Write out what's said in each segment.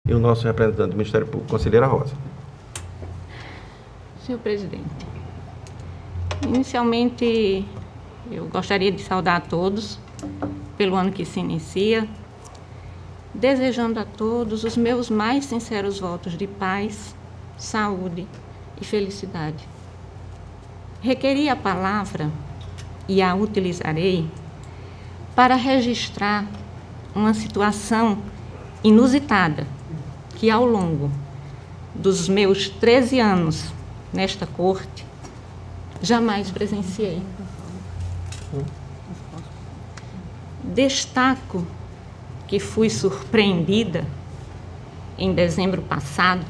E o nosso representante do Ministério Público, conselheira Rosa. Senhor presidente, inicialmente eu gostaria de saudar a todos pelo ano que se inicia, desejando a todos os meus mais sinceros votos de paz, saúde e felicidade. Requeri a palavra e a utilizarei para registrar uma situação inusitada que, ao longo dos meus 13 anos nesta corte, jamais presenciei. Destaco que fui surpreendida, em dezembro passado,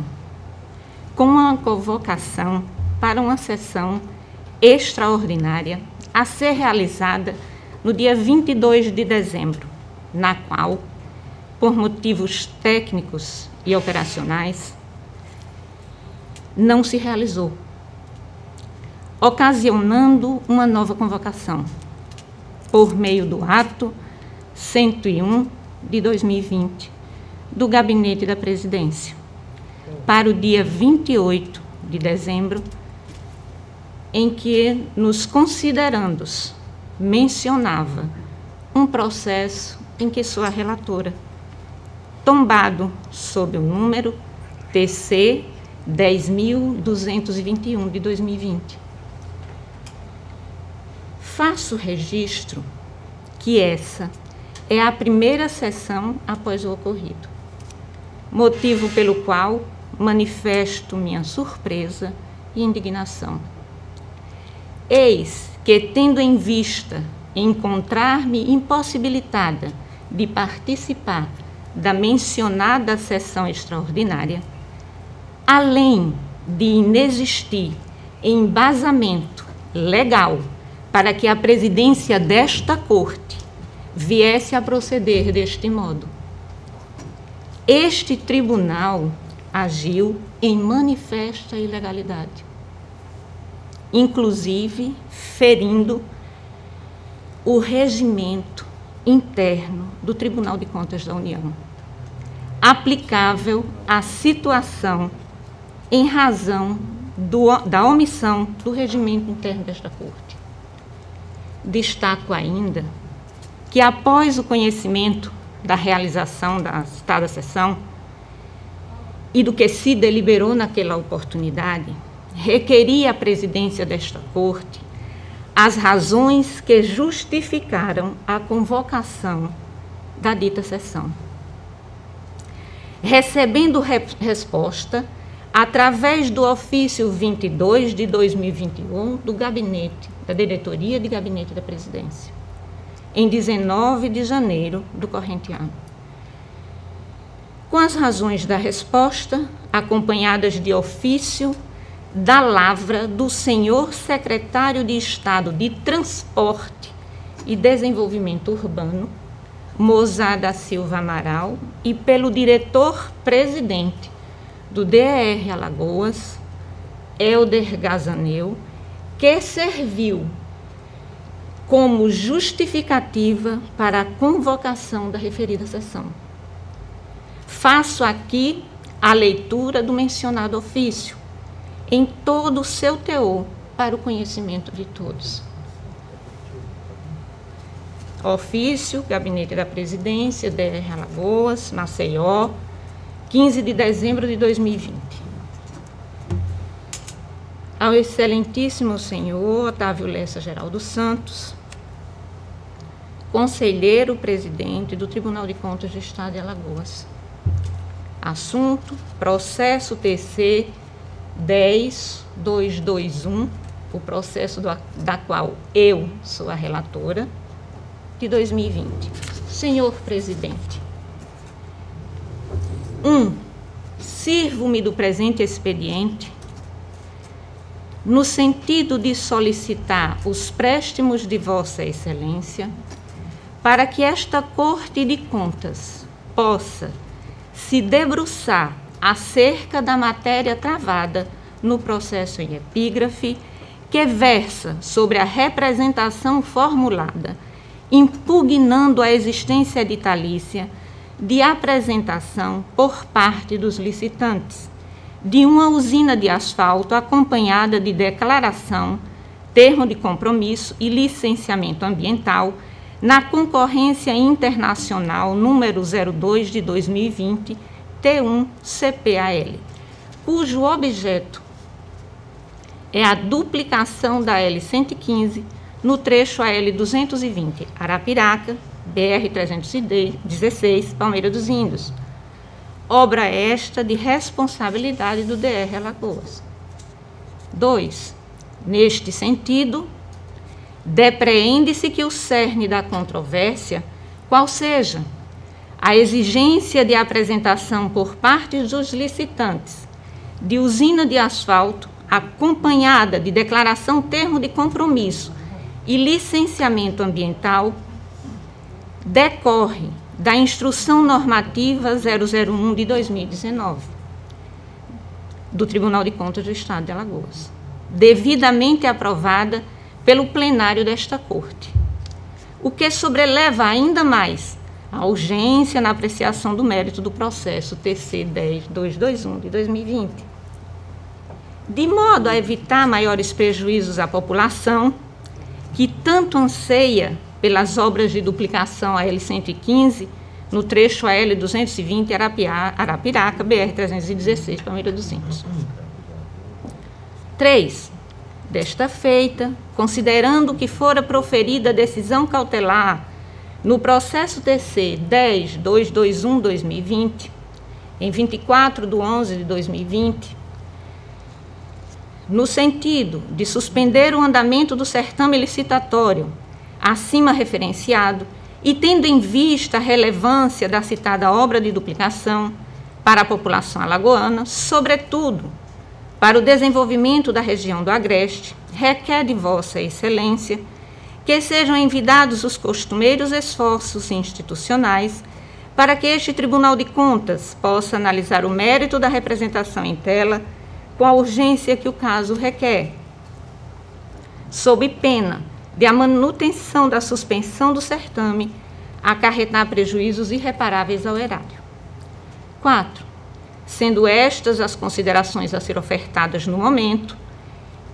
com uma convocação para uma sessão extraordinária a ser realizada no dia 22 de dezembro, na qual, por motivos técnicos e operacionais, não se realizou, ocasionando uma nova convocação, por meio do ato 101 de 2020, do Gabinete da Presidência, para o dia 28 de dezembro, em que, nos considerandos, mencionava um processo em que sou a relatora, tombado sob o número TC 10.221 de 2020. Faço registro que essa é a primeira sessão após o ocorrido, motivo pelo qual manifesto minha surpresa e indignação. Eis que, tendo em vista encontrar-me impossibilitada de participar da mencionada sessão extraordinária, além de inexistir embasamento legal para que a presidência desta Corte viesse a proceder deste modo, este tribunal agiu em manifesta ilegalidade, inclusive ferindo o regimento interno do Tribunal de Contas da União, aplicável à situação em razão da omissão do regimento interno desta Corte. Destaco ainda que, após o conhecimento da realização da citada sessão e do que se deliberou naquela oportunidade, requeri à presidência desta Corte as razões que justificaram a convocação da dita sessão. Recebendo resposta através do ofício 22 de 2021 do Gabinete, da Diretoria de Gabinete da Presidência, em 19 de janeiro do corrente ano. Com as razões da resposta, acompanhadas de ofício da lavra do senhor secretário de Estado de Transporte e Desenvolvimento Urbano, Mozar da Silva Amaral, e pelo diretor-presidente do DER Alagoas, Helder Gazaneu, que serviu como justificativa para a convocação da referida sessão. Faço aqui a leitura do mencionado ofício, em todo o seu teor, para o conhecimento de todos. Ofício, Gabinete da Presidência, DR Alagoas, Maceió, 15 de dezembro de 2020. Ao excelentíssimo senhor Otávio Lessa Geraldo Santos, conselheiro presidente do Tribunal de Contas do Estado de Alagoas. Assunto: processo TC 10.221, o processo da qual eu sou a relatora, de 2020. Senhor presidente, sirvo-me do presente expediente no sentido de solicitar os préstimos de Vossa Excelência para que esta Corte de Contas possa se debruçar acerca da matéria travada no processo em epígrafe, que versa sobre a representação formulada, impugnando a existência editalícia de apresentação por parte dos licitantes de uma usina de asfalto acompanhada de declaração, termo de compromisso e licenciamento ambiental na concorrência internacional número 02 de 2020, T1 CPAL, cujo objeto é a duplicação da L115 no trecho AL 220, Arapiraca, BR-316, Palmeira dos Índios. Obra esta de responsabilidade do DR Alagoas. 2. Neste sentido, depreende-se que o cerne da controvérsia, qual seja a exigência de apresentação por parte dos licitantes de usina de asfalto acompanhada de declaração termo de compromisso e licenciamento ambiental, decorre da Instrução Normativa 001 de 2019, do Tribunal de Contas do Estado de Alagoas, devidamente aprovada pelo plenário desta Corte, o que sobreleva ainda mais a urgência na apreciação do mérito do processo TC 10.221 de 2020. De modo a evitar maiores prejuízos à população, que tanto anseia pelas obras de duplicação AL115, no trecho AL220 Arapiraca, BR-316, Palmeira dos Índios. 3. Desta feita, considerando que fora proferida decisão cautelar no processo TC 10.221/2020, em 24/11/2020, no sentido de suspender o andamento do certame licitatório acima referenciado e tendo em vista a relevância da citada obra de duplicação para a população alagoana, sobretudo para o desenvolvimento da região do Agreste, requer de Vossa Excelência que sejam envidados os costumeiros esforços institucionais para que este Tribunal de Contas possa analisar o mérito da representação em tela com a urgência que o caso requer, sob pena de a manutenção da suspensão do certame acarretar prejuízos irreparáveis ao erário. 4. Sendo estas as considerações a ser ofertadas no momento,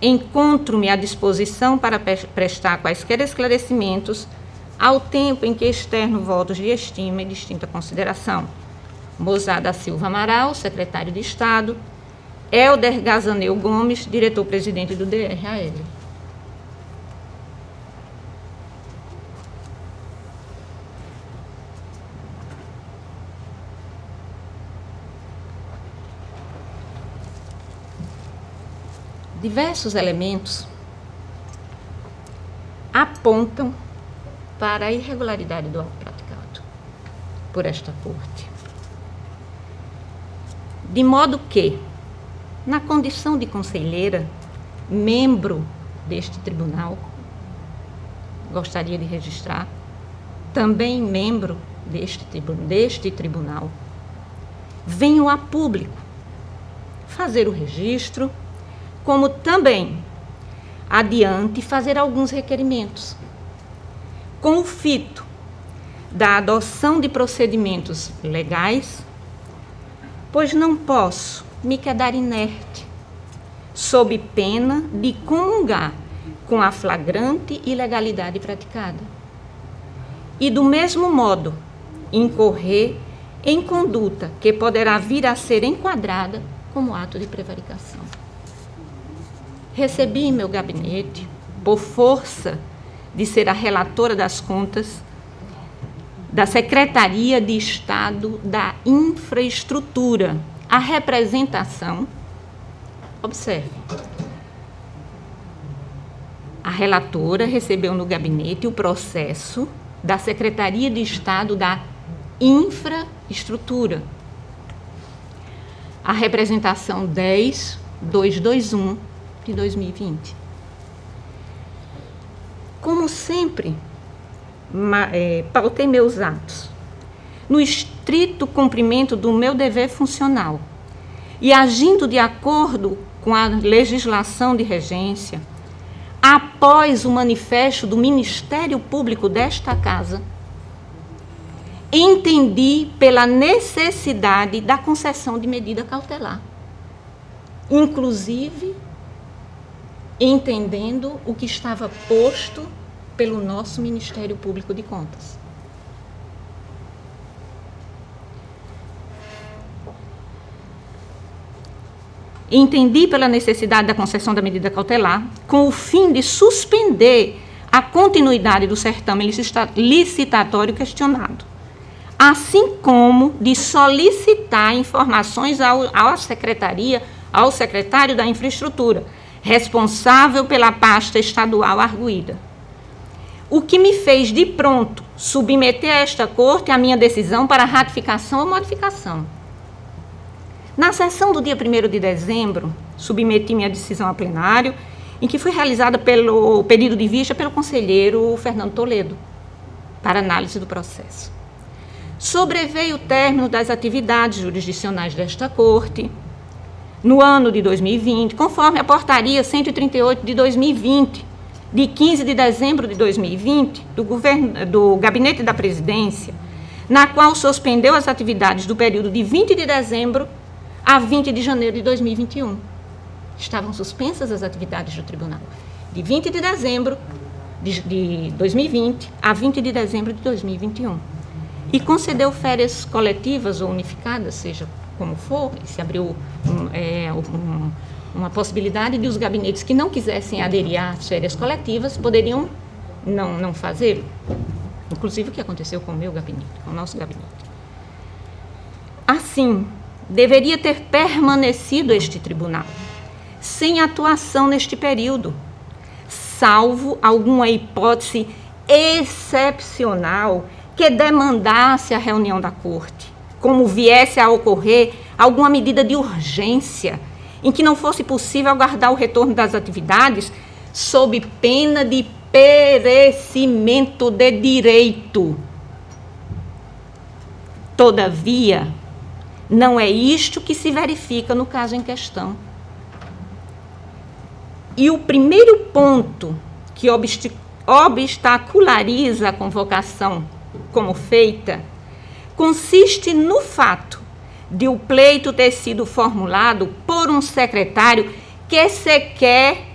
encontro-me à disposição para prestar quaisquer esclarecimentos ao tempo em que externo votos de estima e distinta consideração. Mozar da Silva Amaral, secretário de Estado, Helder Gazaneu Gomes, diretor-presidente do DRAL. Diversos elementos apontam para a irregularidade do ato praticado por esta Corte. De modo que, na condição de conselheira, membro deste tribunal, gostaria de registrar, também membro deste tribunal, venho a público fazer o registro, como também adiante fazer alguns requerimentos, com o fito da adoção de procedimentos legais, pois não posso me quedar inerte, sob pena de comungar com a flagrante ilegalidade praticada. E, do mesmo modo, incorrer em conduta que poderá vir a ser enquadrada como ato de prevaricação. Recebi em meu gabinete, por força de ser a relatora das contas, da Secretaria de Estado da Infraestrutura, a representação, observe, a relatora recebeu no gabinete o processo da Secretaria de Estado da Infraestrutura, a representação 10.221 de 2020. Como sempre, pautei meus atos no estrito cumprimento do meu dever funcional e agindo de acordo com a legislação de regência, após o manifesto do Ministério Público desta Casa, entendi pela necessidade da concessão de medida cautelar, inclusive entendendo o que estava posto pelo nosso Ministério Público de Contas. Entendi pela necessidade da concessão da medida cautelar, com o fim de suspender a continuidade do certame licitatório questionado, assim como de solicitar informações ao secretário da Infraestrutura, responsável pela pasta estadual arguída. O que me fez, de pronto, submeter a esta Corte a minha decisão para ratificação ou modificação. Na sessão do dia 1º de dezembro, submeti minha decisão a plenário, em que foi realizada pelo pedido de vista pelo conselheiro Fernando Toledo, para análise do processo. Sobreveio o término das atividades jurisdicionais desta Corte, no ano de 2020, conforme a portaria 138 de 2020, de 15 de dezembro de 2020, do Gabinete da Presidência, na qual suspendeu as atividades do período de 20 de dezembro a 20 de janeiro de 2021. Estavam suspensas as atividades do tribunal, de 20 de dezembro de 2020 a 20 de dezembro de 2021. E concedeu férias coletivas ou unificadas, seja como for, e se abriu uma possibilidade de os gabinetes que não quisessem aderir às férias coletivas poderiam não fazê-lo. Inclusive o que aconteceu com o meu gabinete, com o nosso gabinete. Assim, deveria ter permanecido este tribunal, sem atuação neste período, salvo alguma hipótese excepcional que demandasse a reunião da Corte, como viesse a ocorrer alguma medida de urgência em que não fosse possível aguardar o retorno das atividades sob pena de perecimento de direito. Todavia, não é isto que se verifica no caso em questão. E o primeiro ponto que obstaculariza a convocação como feita consiste no fato de o pleito ter sido formulado por um secretário que sequer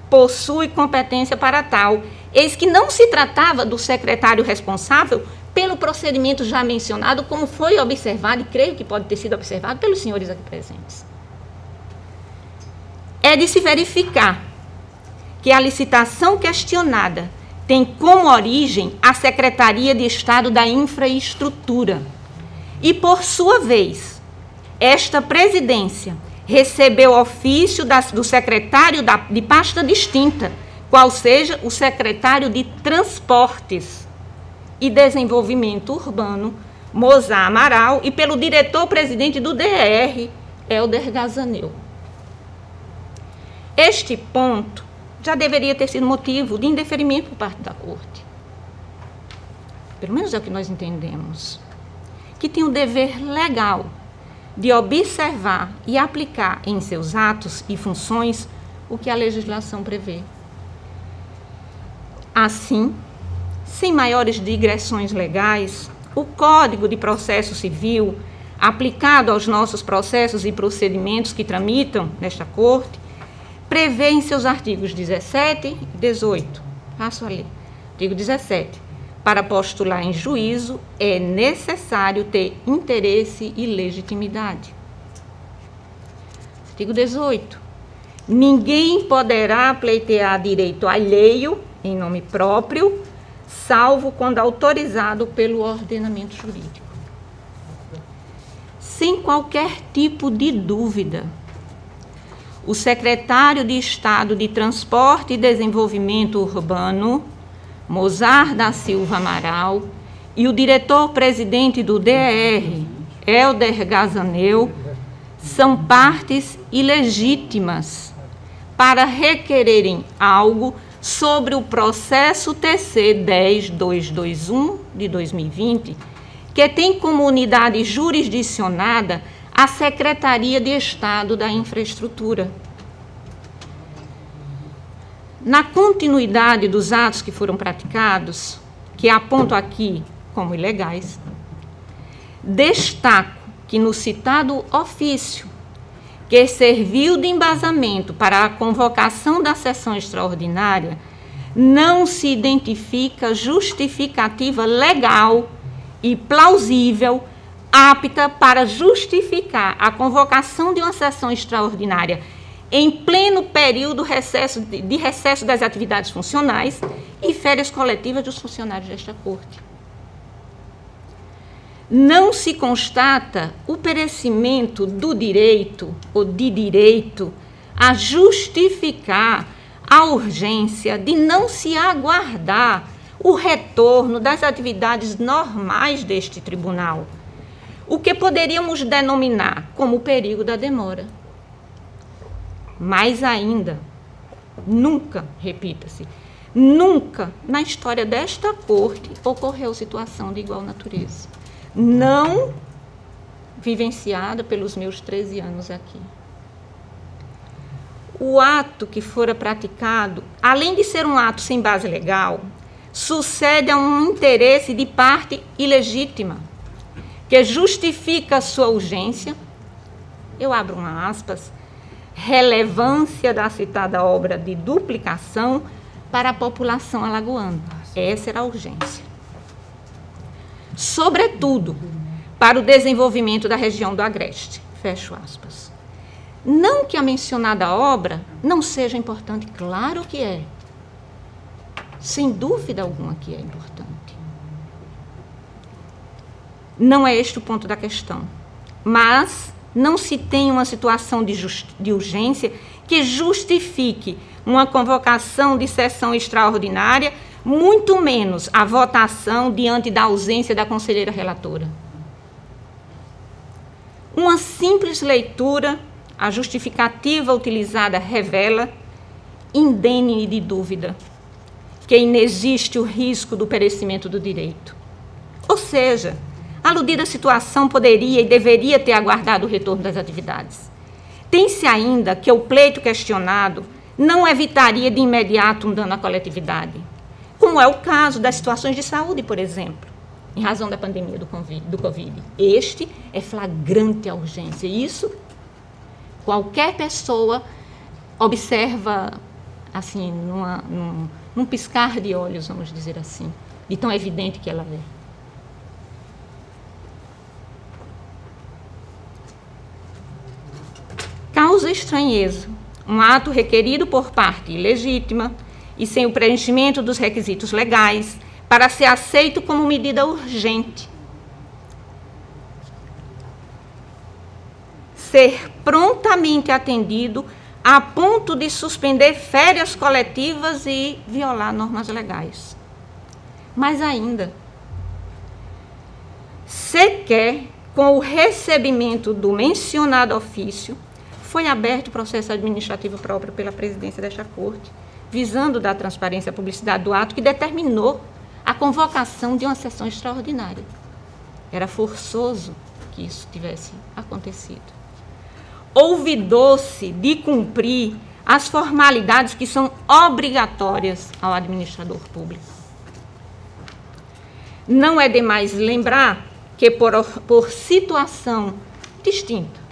possui competência para tal, eis que não se tratava do secretário responsável pelo procedimento já mencionado, como foi observado, e creio que pode ter sido observado pelos senhores aqui presentes. É de se verificar que a licitação questionada tem como origem a Secretaria de Estado da Infraestrutura e, por sua vez, esta presidência recebeu ofício do secretário de pasta distinta, qual seja o secretário de Transportes e Desenvolvimento Urbano, Mozar Amaral, e pelo diretor-presidente do DR, Helder Gazaneu. Este ponto já deveria ter sido motivo de indeferimento por parte da Corte. Pelo menos é o que nós entendemos. Que tem o dever legal de observar e aplicar em seus atos e funções o que a legislação prevê. Assim, sem maiores digressões legais, o Código de Processo Civil, aplicado aos nossos processos e procedimentos que tramitam nesta Corte, prevê em seus artigos 17 e 18, passo a ler. Artigo 17. Para postular em juízo, é necessário ter interesse e legitimidade. Artigo 18. Ninguém poderá pleitear direito alheio, em nome próprio, salvo quando autorizado pelo ordenamento jurídico. Sem qualquer tipo de dúvida, o secretário de Estado de Transporte e Desenvolvimento Urbano, Mozar da Silva Amaral, e o diretor-presidente do DR, Helder Gazaneu, são partes ilegítimas para requererem algo sobre o processo TC 10221 de 2020, que tem como unidade jurisdicionada a Secretaria de Estado da Infraestrutura. Na continuidade dos atos que foram praticados, que aponto aqui como ilegais, Destaco que no citado ofício, que serviu de embasamento para a convocação da sessão extraordinária, não se identifica justificativa legal e plausível apta para justificar a convocação de uma sessão extraordinária em pleno período de recesso das atividades funcionais e férias coletivas dos funcionários desta Corte. Não se constata o perecimento do direito ou de direito a justificar a urgência de não se aguardar o retorno das atividades normais deste tribunal, o que poderíamos denominar como o perigo da demora. Mais ainda, nunca, repita-se, nunca na história desta Corte ocorreu situação de igual natureza, não vivenciada pelos meus 13 anos aqui. O ato que fora praticado, além de ser um ato sem base legal, sucede a um interesse de parte ilegítima, que justifica a sua urgência, eu abro uma aspas, relevância da citada obra de duplicação para a população alagoana. Essa era a urgência. Sobretudo, para o desenvolvimento da região do Agreste. Fecho aspas. Não que a mencionada obra não seja importante, claro que é. Sem dúvida alguma que é importante. Não é este o ponto da questão. Mas não se tem uma situação de urgência que justifique uma convocação de sessão extraordinária, muito menos a votação diante da ausência da conselheira relatora. Uma simples leitura, a justificativa utilizada revela, indene de dúvida, que inexiste o risco do perecimento do direito. Ou seja, a aludida situação poderia e deveria ter aguardado o retorno das atividades. Tem-se ainda que o pleito questionado não evitaria de imediato um dano à coletividade, como é o caso das situações de saúde, por exemplo, em razão da pandemia do Covid. Este é flagrante a urgência. Isso, qualquer pessoa observa, assim, num piscar de olhos, vamos dizer assim, de tão evidente que ela é. Causa estranheza um ato requerido por parte ilegítima e sem o preenchimento dos requisitos legais para ser aceito como medida urgente. Ser prontamente atendido a ponto de suspender férias coletivas e violar normas legais. Mas ainda, sequer com o recebimento do mencionado ofício, foi aberto o processo administrativo próprio pela presidência desta Corte, visando dar transparência à publicidade do ato que determinou a convocação de uma sessão extraordinária. Era forçoso que isso tivesse acontecido. Olvidou-se de cumprir as formalidades que são obrigatórias ao administrador público. Não é demais lembrar que por situação distinta,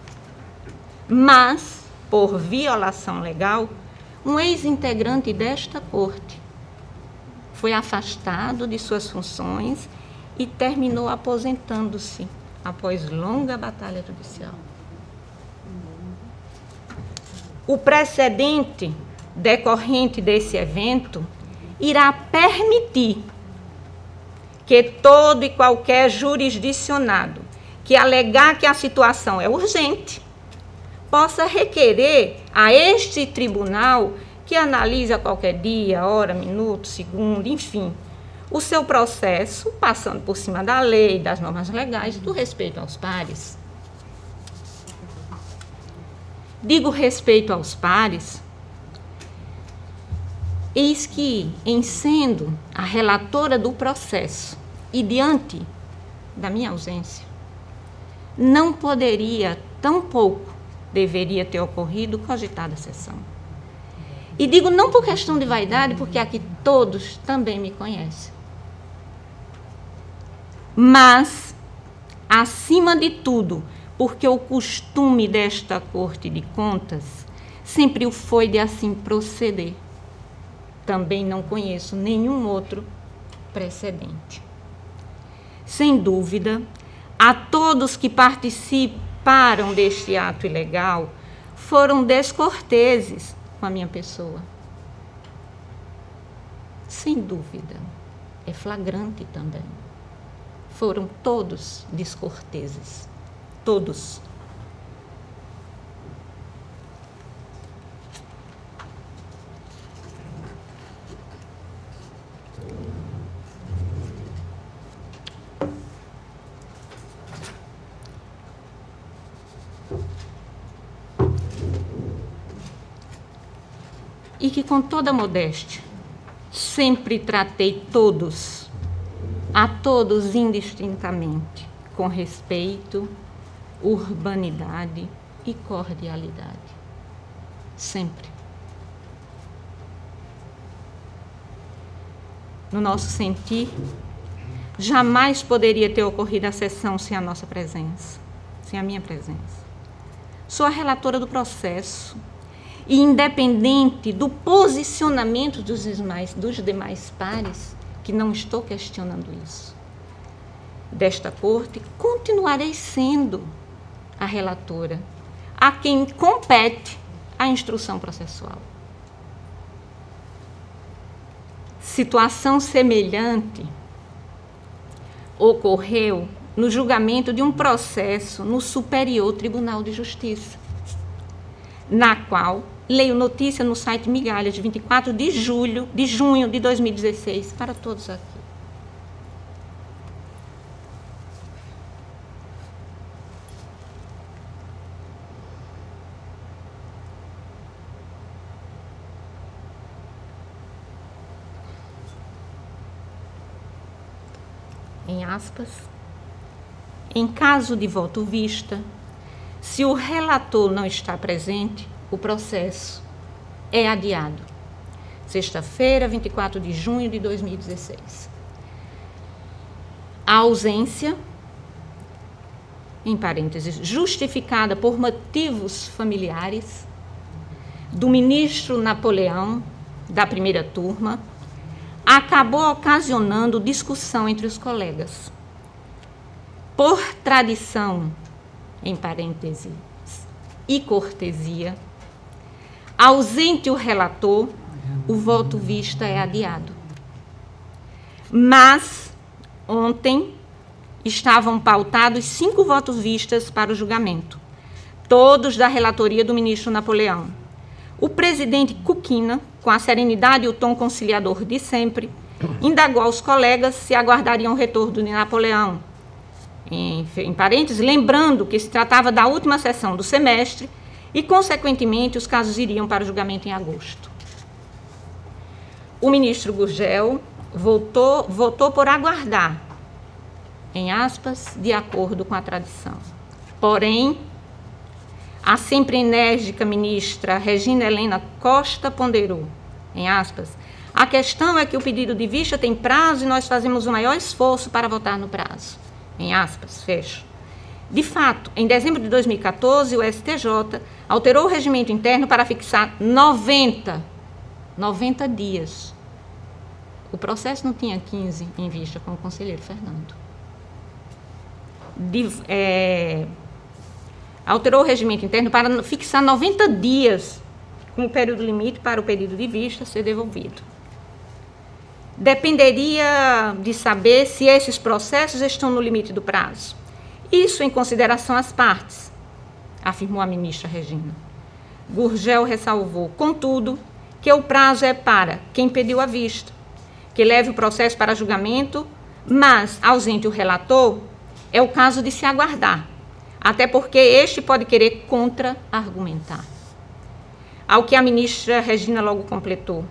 mas por violação legal, um ex-integrante desta Corte foi afastado de suas funções e terminou aposentando-se após longa batalha judicial. O precedente decorrente desse evento irá permitir que todo e qualquer jurisdicionado que alegar que a situação é urgente possa requerer a este tribunal que analise a qualquer dia, hora, minuto, segundo, enfim, o seu processo, passando por cima da lei, das normas legais, do respeito aos pares. Digo respeito aos pares, eis que, em sendo a relatora do processo e diante da minha ausência, não poderia, tampouco, deveria ter ocorrido cogitada sessão. E digo não por questão de vaidade, porque aqui todos também me conhecem. Mas acima de tudo, porque o costume desta Corte de Contas sempre o foi de assim proceder. Também não conheço nenhum outro precedente. Sem dúvida, a todos que participaram deste ato ilegal foram descorteses com a minha pessoa. Sem dúvida, é flagrante também. Foram todos descorteses. Todos. E que, com toda modéstia, sempre tratei todos, a todos indistintamente, com respeito, urbanidade e cordialidade. Sempre. No nosso sentir, jamais poderia ter ocorrido a sessão sem a nossa presença, sem a minha presença. Sou a relatora do processo e, independente do posicionamento dos demais pares, que não estou questionando isso, desta corte, continuarei sendo a relatora, a quem compete a instrução processual. Situação semelhante ocorreu no julgamento de um processo no Superior Tribunal de Justiça, na qual leio notícia no site Migalhas, de 24 de junho de 2016, para todos aqui. Em aspas, em caso de voto vista, se o relator não está presente, o processo é adiado. Sexta-feira, 24 de junho de 2016. A ausência, em parênteses, justificada por motivos familiares, do ministro Napoleão, da primeira turma, acabou ocasionando discussão entre os colegas. Por tradição, em parênteses, e cortesia, ausente o relator, o voto vista é adiado. Mas, ontem, estavam pautados 5 votos vistas para o julgamento, todos da relatoria do ministro Napoleão. O presidente Cuquina, com a serenidade e o tom conciliador de sempre, indagou aos colegas se aguardariam o retorno de Napoleão. Em parênteses, lembrando que se tratava da última sessão do semestre e, consequentemente, os casos iriam para o julgamento em agosto. O ministro Gurgel votou por aguardar, em aspas, de acordo com a tradição. Porém, a sempre enérgica ministra Regina Helena Costa ponderou, em aspas, a questão é que o pedido de vista tem prazo e nós fazemos o maior esforço para votar no prazo, em aspas, fecho. De fato, em dezembro de 2014, o STJ alterou o regimento interno para fixar 90 dias. O processo não tinha 15 em vista, como o conselheiro Fernando. Alterou o regimento interno para fixar 90 dias como período limite para o pedido de vista ser devolvido. Dependeria de saber se esses processos estão no limite do prazo. Isso em consideração às partes, afirmou a ministra Regina. Gurgel ressalvou, contudo, que o prazo é para quem pediu a vista, que leve o processo para julgamento, mas, ausente o relator, é o caso de se aguardar, até porque este pode querer contra-argumentar. Ao que a ministra Regina logo completou,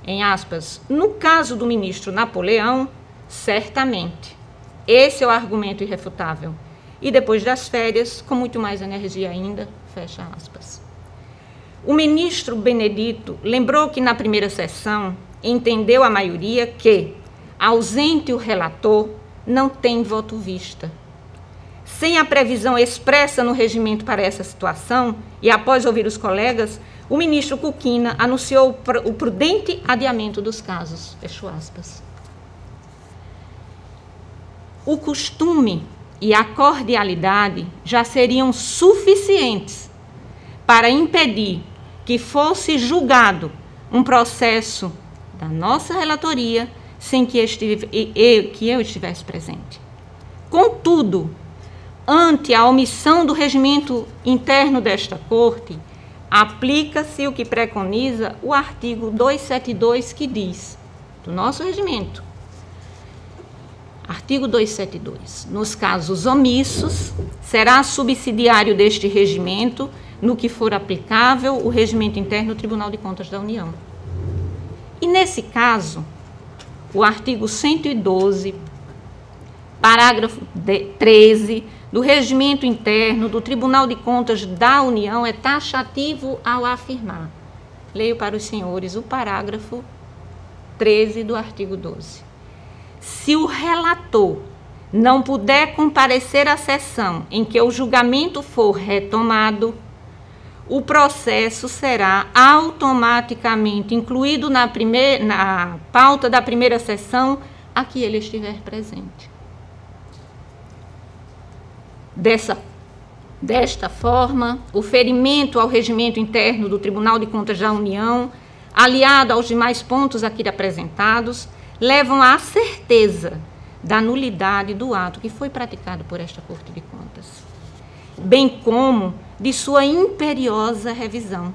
em aspas, no caso do ministro Napoleão, certamente, esse é o argumento irrefutável. E depois das férias, com muito mais energia ainda, fecha aspas. O ministro Benedito lembrou que na primeira sessão entendeu a maioria que, ausente o relator, não tem voto vista. sem a previsão expressa no regimento para essa situação, e após ouvir os colegas, o ministro Kukina anunciou o prudente adiamento dos casos. Fecho aspas. O costume e a cordialidade já seriam suficientes para impedir que fosse julgado um processo da nossa relatoria sem que eu estivesse presente. Contudo, ante a omissão do regimento interno desta Corte, aplica-se o que preconiza o artigo 272, que diz, do nosso regimento, artigo 272, nos casos omissos, será subsidiário deste regimento, no que for aplicável, o regimento interno do Tribunal de Contas da União. E, nesse caso, o artigo 112, parágrafo 13, do regimento interno do Tribunal de Contas da União é taxativo ao afirmar. Leio para os senhores o parágrafo 13 do artigo 12. Se o relator não puder comparecer à sessão em que o julgamento for retomado, o processo será automaticamente incluído na pauta da primeira sessão a que ele estiver presente. Desta forma, o ferimento ao regimento interno do Tribunal de Contas da União, aliado aos demais pontos aqui apresentados, levam à certeza da nulidade do ato que foi praticado por esta Corte de Contas, bem como de sua imperiosa revisão,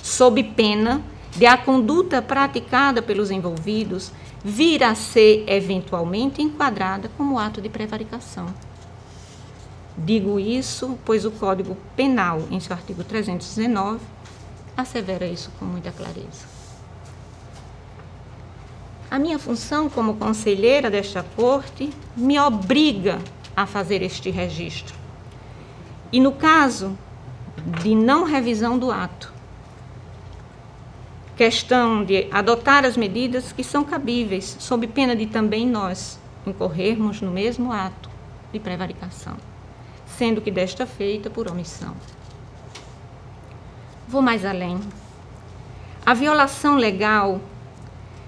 sob pena de a conduta praticada pelos envolvidos vir a ser eventualmente enquadrada como ato de prevaricação. Digo isso, pois o Código Penal, em seu artigo 319, assevera isso com muita clareza. A minha função como conselheira desta Corte me obriga a fazer este registro. E no caso de não revisão do ato, questão de adotar as medidas que são cabíveis, sob pena de também nós incorrermos no mesmo ato de prevaricação, sendo que desta feita por omissão. Vou mais além. A violação legal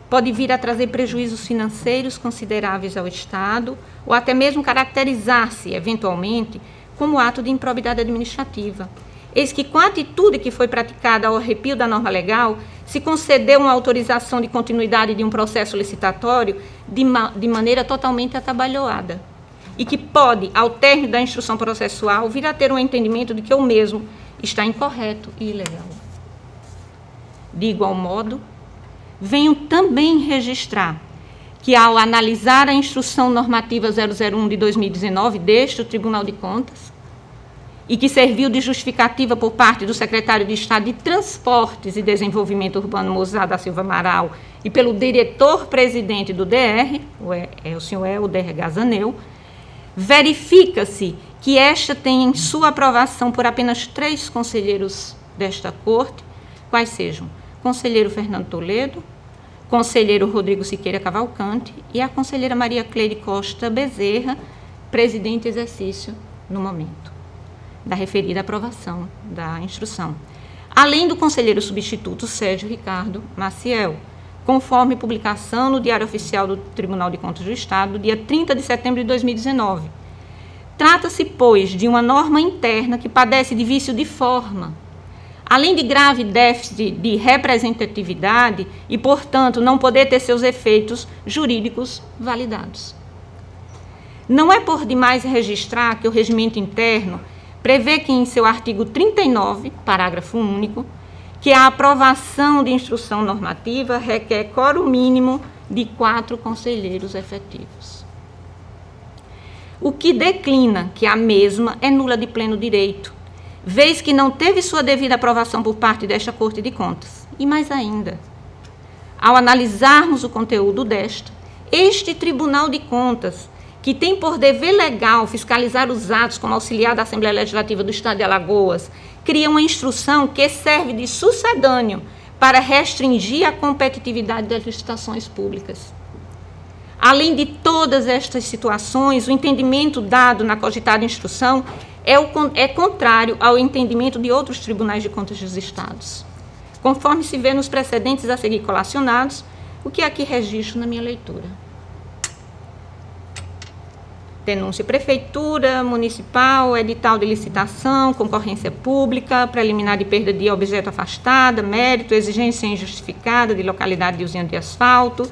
pode vir a trazer prejuízos financeiros consideráveis ao Estado ou até mesmo caracterizar-se, eventualmente, como ato de improbidade administrativa. Eis que, com a atitude que foi praticada ao arrepio da norma legal, se concedeu uma autorização de continuidade de um processo licitatório de maneira totalmente atabalhoada, e que pode, ao término da instrução processual, vir a ter um entendimento de que o mesmo está incorreto e ilegal. De igual modo, venho também registrar que, ao analisar a Instrução Normativa 001 de 2019 deste Tribunal de Contas, e que serviu de justificativa por parte do secretário de Estado de Transportes e Desenvolvimento Urbano, Mozar da Silva Amaral, e pelo diretor-presidente do DR, o senhor Helder Gazaneu, verifica-se que esta tem em sua aprovação por apenas 3 conselheiros desta Corte, quais sejam conselheiro Fernando Toledo, conselheiro Rodrigo Siqueira Cavalcante e a conselheira Maria Cleide Costa Bezerra, presidente em exercício no momento da referida aprovação da instrução, além do conselheiro substituto Sérgio Ricardo Maciel, conforme publicação no Diário Oficial do Tribunal de Contas do Estado, dia 30 de setembro de 2019. Trata-se, pois, de uma norma interna que padece de vício de forma, além de grave déficit de representatividade e, portanto, não poder ter seus efeitos jurídicos validados. Não é por demais registrar que o regimento interno prevê que, em seu artigo 39, parágrafo único, que a aprovação de instrução normativa requer quórum mínimo de 4 conselheiros efetivos, o que declina que a mesma é nula de pleno direito, vez que não teve sua devida aprovação por parte desta Corte de Contas. E mais ainda, ao analisarmos o conteúdo desta, este Tribunal de Contas, que tem por dever legal fiscalizar os atos como auxiliar da Assembleia Legislativa do Estado de Alagoas, cria uma instrução que serve de sucedâneo para restringir a competitividade das licitações públicas. Além de todas estas situações, o entendimento dado na cogitada instrução é contrário ao entendimento de outros tribunais de contas dos estados, conforme se vê nos precedentes a seguir colacionados, o que aqui registro na minha leitura. Denúncia prefeitura municipal, edital de licitação, concorrência pública, preliminar de perda de objeto afastada, mérito, exigência injustificada de localidade de usina de asfalto,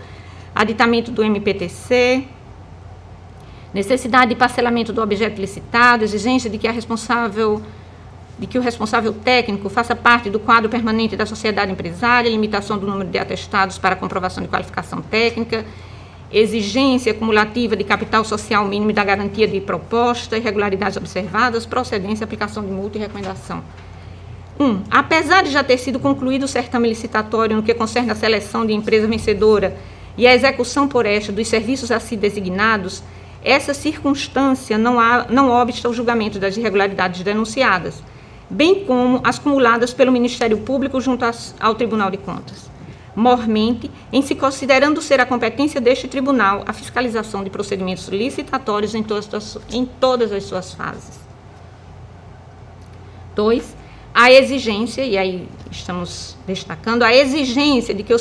aditamento do MPTC, necessidade de parcelamento do objeto licitado, exigência de que o responsável técnico faça parte do quadro permanente da sociedade empresária, limitação do número de atestados para comprovação de qualificação técnica, exigência cumulativa de capital social mínimo e da garantia de proposta, irregularidades observadas, procedência, aplicação de multa e recomendação. 1. Apesar de já ter sido concluído o certame licitatório no que concerne a seleção de empresa vencedora e a execução por esta dos serviços assim designados, essa circunstância não obsta ao julgamento das irregularidades denunciadas, bem como as cumuladas pelo Ministério Público junto ao Tribunal de Contas. Mormente, em se considerando ser a competência deste tribunal a fiscalização de procedimentos licitatórios em todas as suas fases. 2. A exigência, e aí estamos destacando, a exigência de que o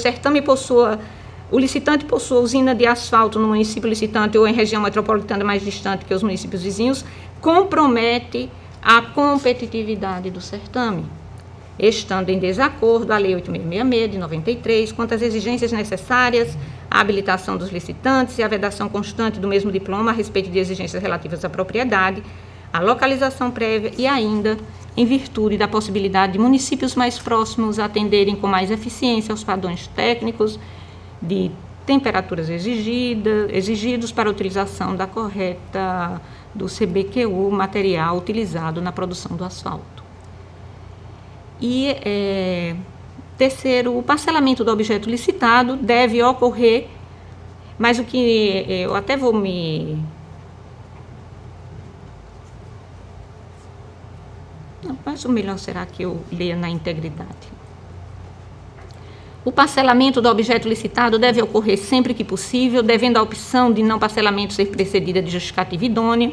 licitante possua usina de asfalto no município licitante ou em região metropolitana mais distante que os municípios vizinhos, compromete a competitividade do certame, estando em desacordo a Lei 8666 de 93, quanto às exigências necessárias à habilitação dos licitantes e à vedação constante do mesmo diploma a respeito de exigências relativas à propriedade, à localização prévia e ainda em virtude da possibilidade de municípios mais próximos atenderem com mais eficiência aos padrões técnicos de temperaturas exigidos para a utilização da correta do CBQU, material utilizado na produção do asfalto. E, terceiro, o parcelamento do objeto licitado deve ocorrer, mas o que eu até vou me... Não, mas o melhor será que eu leia na integridade. O parcelamento do objeto licitado deve ocorrer sempre que possível, devendo a opção de não parcelamento ser precedida de justificativa idônea,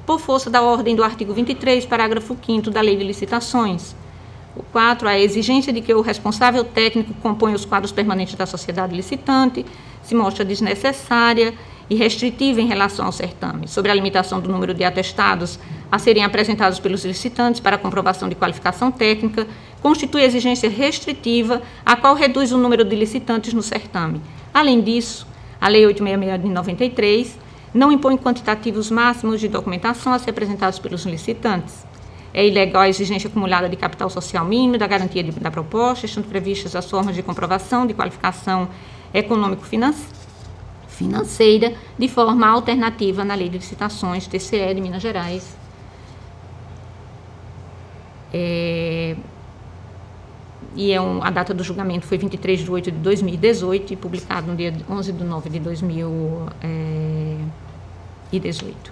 por força da ordem do artigo 23, parágrafo 5º da Lei de Licitações. O 4, a exigência de que o responsável técnico componha os quadros permanentes da sociedade licitante se mostra desnecessária e restritiva em relação ao certame, sobre a limitação do número de atestados a serem apresentados pelos licitantes para comprovação de qualificação técnica, constitui exigência restritiva, a qual reduz o número de licitantes no certame. Além disso, a Lei 866 de 93 não impõe quantitativos máximos de documentação a ser apresentados pelos licitantes. É ilegal a exigência acumulada de capital social mínimo, da garantia da proposta, estando previstas as formas de comprovação de qualificação econômico-financeira de forma alternativa na Lei de Licitações, TCE de Minas Gerais. A data do julgamento foi 23 de 8 de 2018 e publicado no dia 11 de 9 de 2018.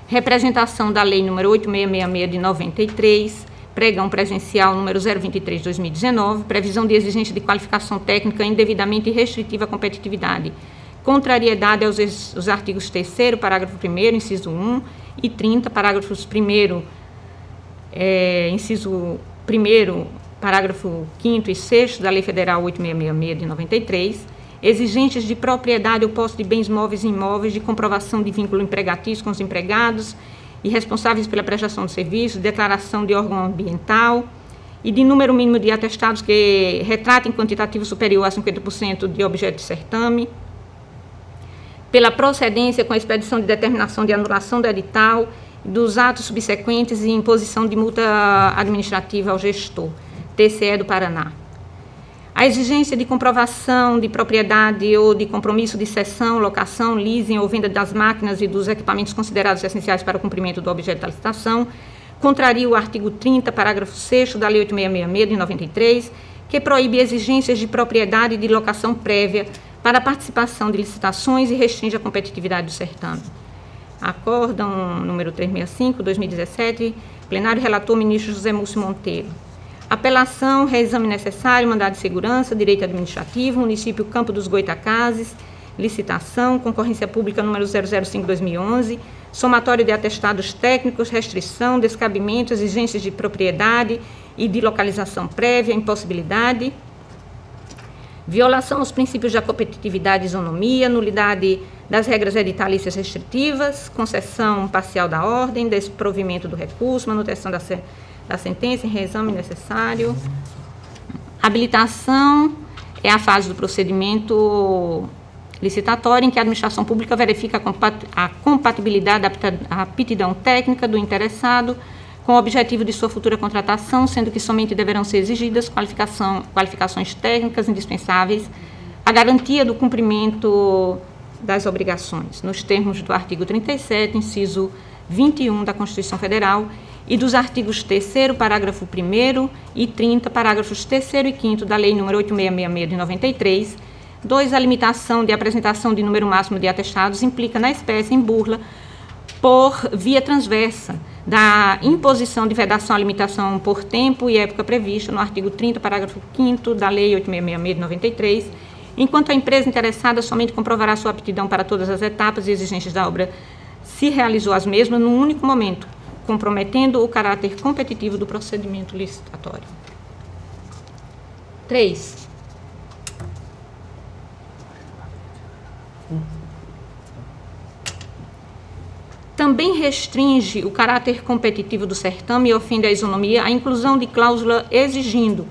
Representação da Lei nº 8666 de 93, pregão presencial número 023 de 2019, previsão de exigência de qualificação técnica indevidamente restritiva à competitividade, contrariedade aos artigos 3º, parágrafo 1º, inciso 1 e 30, parágrafos 1º, inciso 1º, parágrafo 5º e 6º da Lei Federal 8666 de 93, exigências de propriedade ou posse de bens móveis e imóveis, de comprovação de vínculo empregatício com os empregados e responsáveis pela prestação de serviços, declaração de órgão ambiental e de número mínimo de atestados que retratem quantitativo superior a 50% de objeto de certame, pela procedência com a expedição de determinação de anulação do edital, dos atos subsequentes e imposição de multa administrativa ao gestor, TCE do Paraná. A exigência de comprovação de propriedade ou de compromisso de cessão, locação, leasing ou venda das máquinas e dos equipamentos considerados essenciais para o cumprimento do objeto da licitação contraria o artigo 30, parágrafo 6º da Lei 8666 de 93, que proíbe exigências de propriedade e de locação prévia para a participação de licitações e restringe a competitividade do certame. Acórdão número 365, 2017, plenário relator ministro José Múcio Monteiro. Apelação, reexame necessário, mandado de segurança, direito administrativo, município Campo dos Goitacazes, licitação, concorrência pública número 005/2011, somatório de atestados técnicos, restrição, descabimento, exigências de propriedade e de localização prévia, impossibilidade, violação aos princípios da competitividade e isonomia, nulidade das regras editalícias restritivas, concessão parcial da ordem, desprovimento do recurso, manutenção da sentença em reexame necessário. Habilitação é a fase do procedimento licitatório em que a administração pública verifica a compatibilidade da aptidão técnica do interessado com o objetivo de sua futura contratação, sendo que somente deverão ser exigidas qualificações técnicas indispensáveis à garantia do cumprimento das obrigações, nos termos do artigo 37, inciso 21 da Constituição Federal e dos artigos 3º, parágrafo 1º e 30, parágrafos 3º e 5º da Lei nº 8666 de 93. 2. A limitação de apresentação de número máximo de atestados implica na espécie em burla por via transversa da imposição de vedação à limitação por tempo e época prevista no artigo 30, parágrafo 5º da Lei 8666 de 93, enquanto a empresa interessada somente comprovará sua aptidão para todas as etapas e exigências da obra se realizou as mesmas num único momento, comprometendo o caráter competitivo do procedimento licitatório. 3. Também restringe o caráter competitivo do certame e ofende a isonomia a inclusão de cláusula exigindo,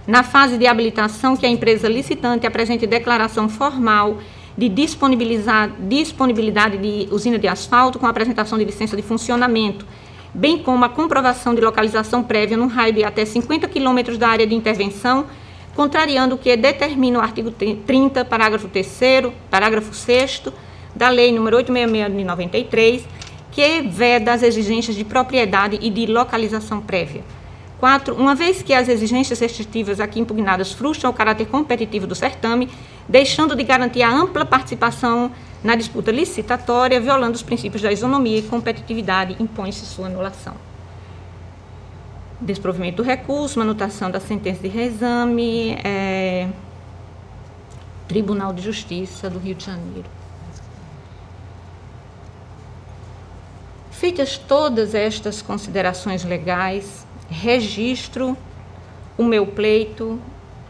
na fase de habilitação, que a empresa licitante apresente declaração formal de disponibilidade de usina de asfalto com apresentação de licença de funcionamento, bem como a comprovação de localização prévia num raio de até 50 km da área de intervenção, contrariando o que determina o artigo 30, parágrafo 3º, parágrafo 6º da Lei nº 866 de 93, que veda as exigências de propriedade e de localização prévia. 4. Uma vez que as exigências restritivas aqui impugnadas frustram o caráter competitivo do certame, deixando de garantir a ampla participação na disputa licitatória, violando os princípios da isonomia e competitividade, impõe-se sua anulação. Desprovimento do recurso, manutenção da sentença de reexame, Tribunal de Justiça do Rio de Janeiro. Feitas todas estas considerações legais, registro o meu pleito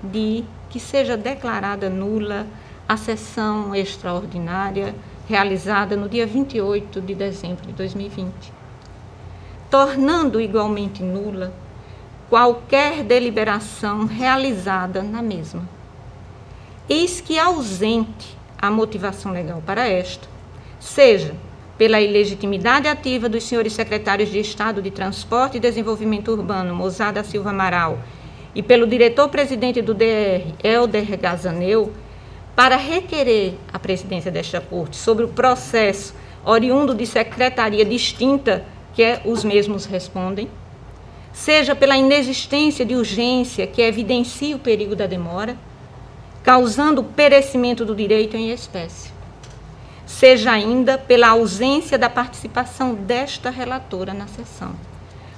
de que seja declarada nula a sessão extraordinária realizada no dia 28 de dezembro de 2020, tornando igualmente nula qualquer deliberação realizada na mesma. Eis que ausente a motivação legal para esta, seja pela ilegitimidade ativa dos senhores secretários de Estado de Transporte e Desenvolvimento Urbano, Mozar da Silva Amaral, e pelo diretor-presidente do DR, Helder Gazaneu, para requerer a presidência desta Corte sobre o processo oriundo de secretaria distinta que os mesmos respondem, seja pela inexistência de urgência que evidencia o perigo da demora, causando o perecimento do direito em espécie, seja ainda pela ausência da participação desta relatora na sessão,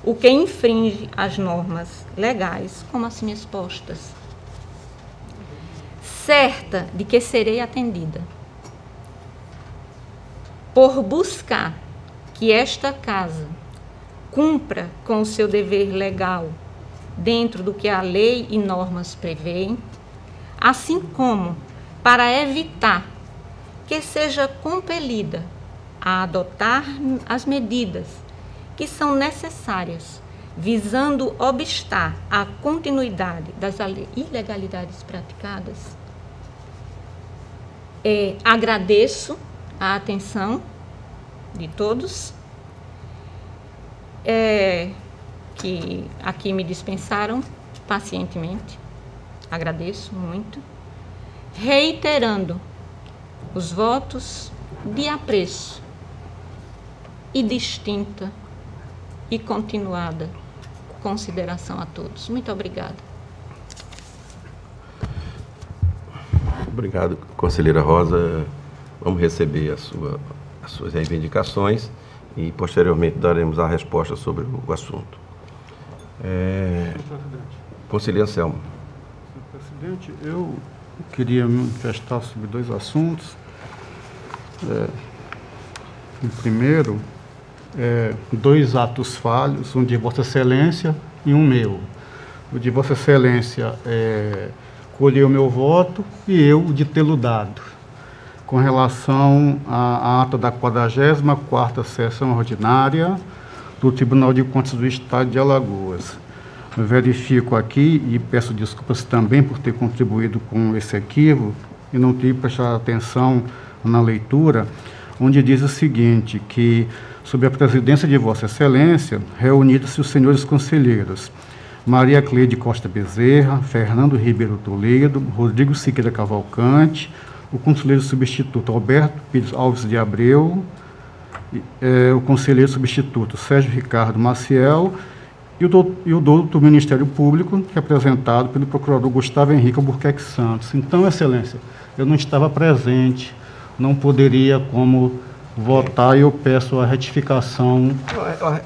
o que infringe as normas legais como assim expostas. Certa de que serei atendida, por buscar que esta casa cumpra com o seu dever legal dentro do que a lei e normas prevêem, assim como para evitar que seja compelida a adotar as medidas que são necessárias, visando obstar a continuidade das ilegalidades praticadas, agradeço a atenção de todos que aqui me dispensaram pacientemente, agradeço muito, reiterando os votos de apreço e distinta e continuada consideração a todos. Muito obrigada. Obrigado, conselheira Rosa. Vamos receber as suas reivindicações e, posteriormente, daremos a resposta sobre o assunto. Conselheiro Anselmo. Senhor presidente, eu queria me manifestar sobre dois assuntos. Primeiro, 2 atos falhos, um de Vossa Excelência e um meu. O de Vossa Excelência colheu meu voto e eu de tê-lo dado. Com relação à ata da 44ª Sessão Ordinária do Tribunal de Contas do Estado de Alagoas. Verifico aqui e peço desculpas também por ter contribuído com esse equívoco e não ter prestado atenção na leitura, onde diz o seguinte, que sob a presidência de Vossa Excelência, reunidos-se os senhores conselheiros, Maria Cleide Costa Bezerra, Fernando Ribeiro Toledo, Rodrigo Siqueira Cavalcante, o conselheiro substituto Alberto Pires Alves de Abreu, o conselheiro substituto Sérgio Ricardo Maciel e o doutor do Ministério Público, representado pelo procurador Gustavo Henrique Albuquerque Santos. Então, Excelência, eu não estava presente, não poderia como votar e eu peço a retificação.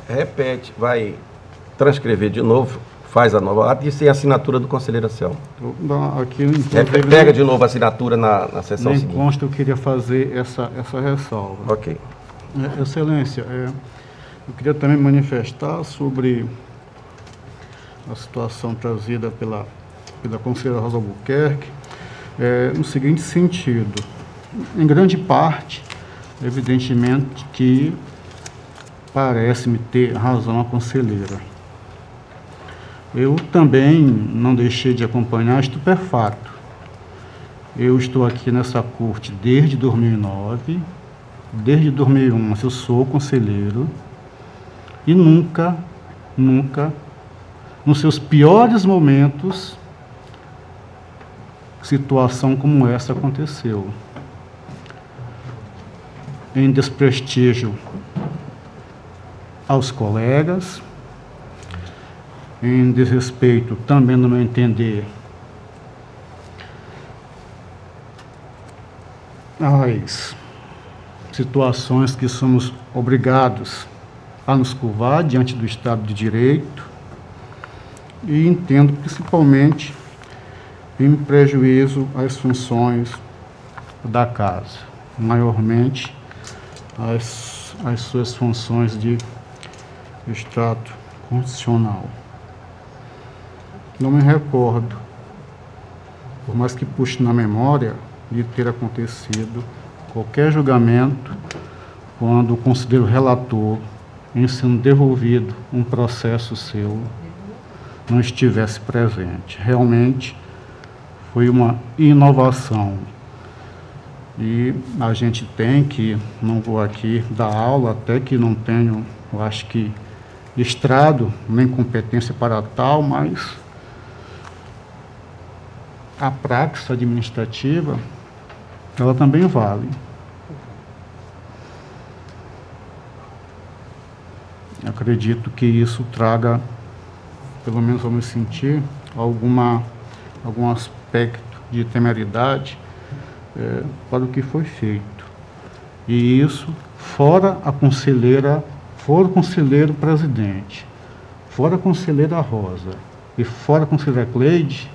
Repete, vai transcrever de novo, faz a nova ata e sem assinatura do conselheiro Anselmo. Aqui, pega de novo a assinatura na sessão nem seguinte. Consta, eu queria fazer essa ressalva. Ok. Excelência, eu queria também manifestar sobre a situação trazida pela conselheira Rosa Albuquerque, no seguinte sentido. Em grande parte, evidentemente que parece-me ter razão a conselheira. Eu também não deixei de acompanhar estupefato. Eu estou aqui nessa corte desde 2009, desde 2001 eu sou conselheiro e nunca, nos seus piores momentos, situação como essa aconteceu. Em desprestígio aos colegas, em desrespeito também, no meu entender, às situações que somos obrigados a nos curvar diante do Estado de Direito e entendo principalmente em prejuízo às funções da casa, maiormente as suas funções de extrato constitucional. Não me recordo, por mais que puxe na memória, de ter acontecido qualquer julgamento quando o conselheiro relator, em sendo devolvido um processo seu, não estivesse presente. Realmente foi uma inovação. E a gente tem que, não vou aqui dar aula, até que não tenho, eu acho que, estrado, nem competência para tal, mas a prática administrativa, ela também vale. Acredito que isso traga, pelo menos ao me sentir, algum aspecto de temeridade para o que foi feito. E isso fora a conselheira, fora o conselheiro presidente, fora a conselheira Rosa e fora a conselheira Cleide,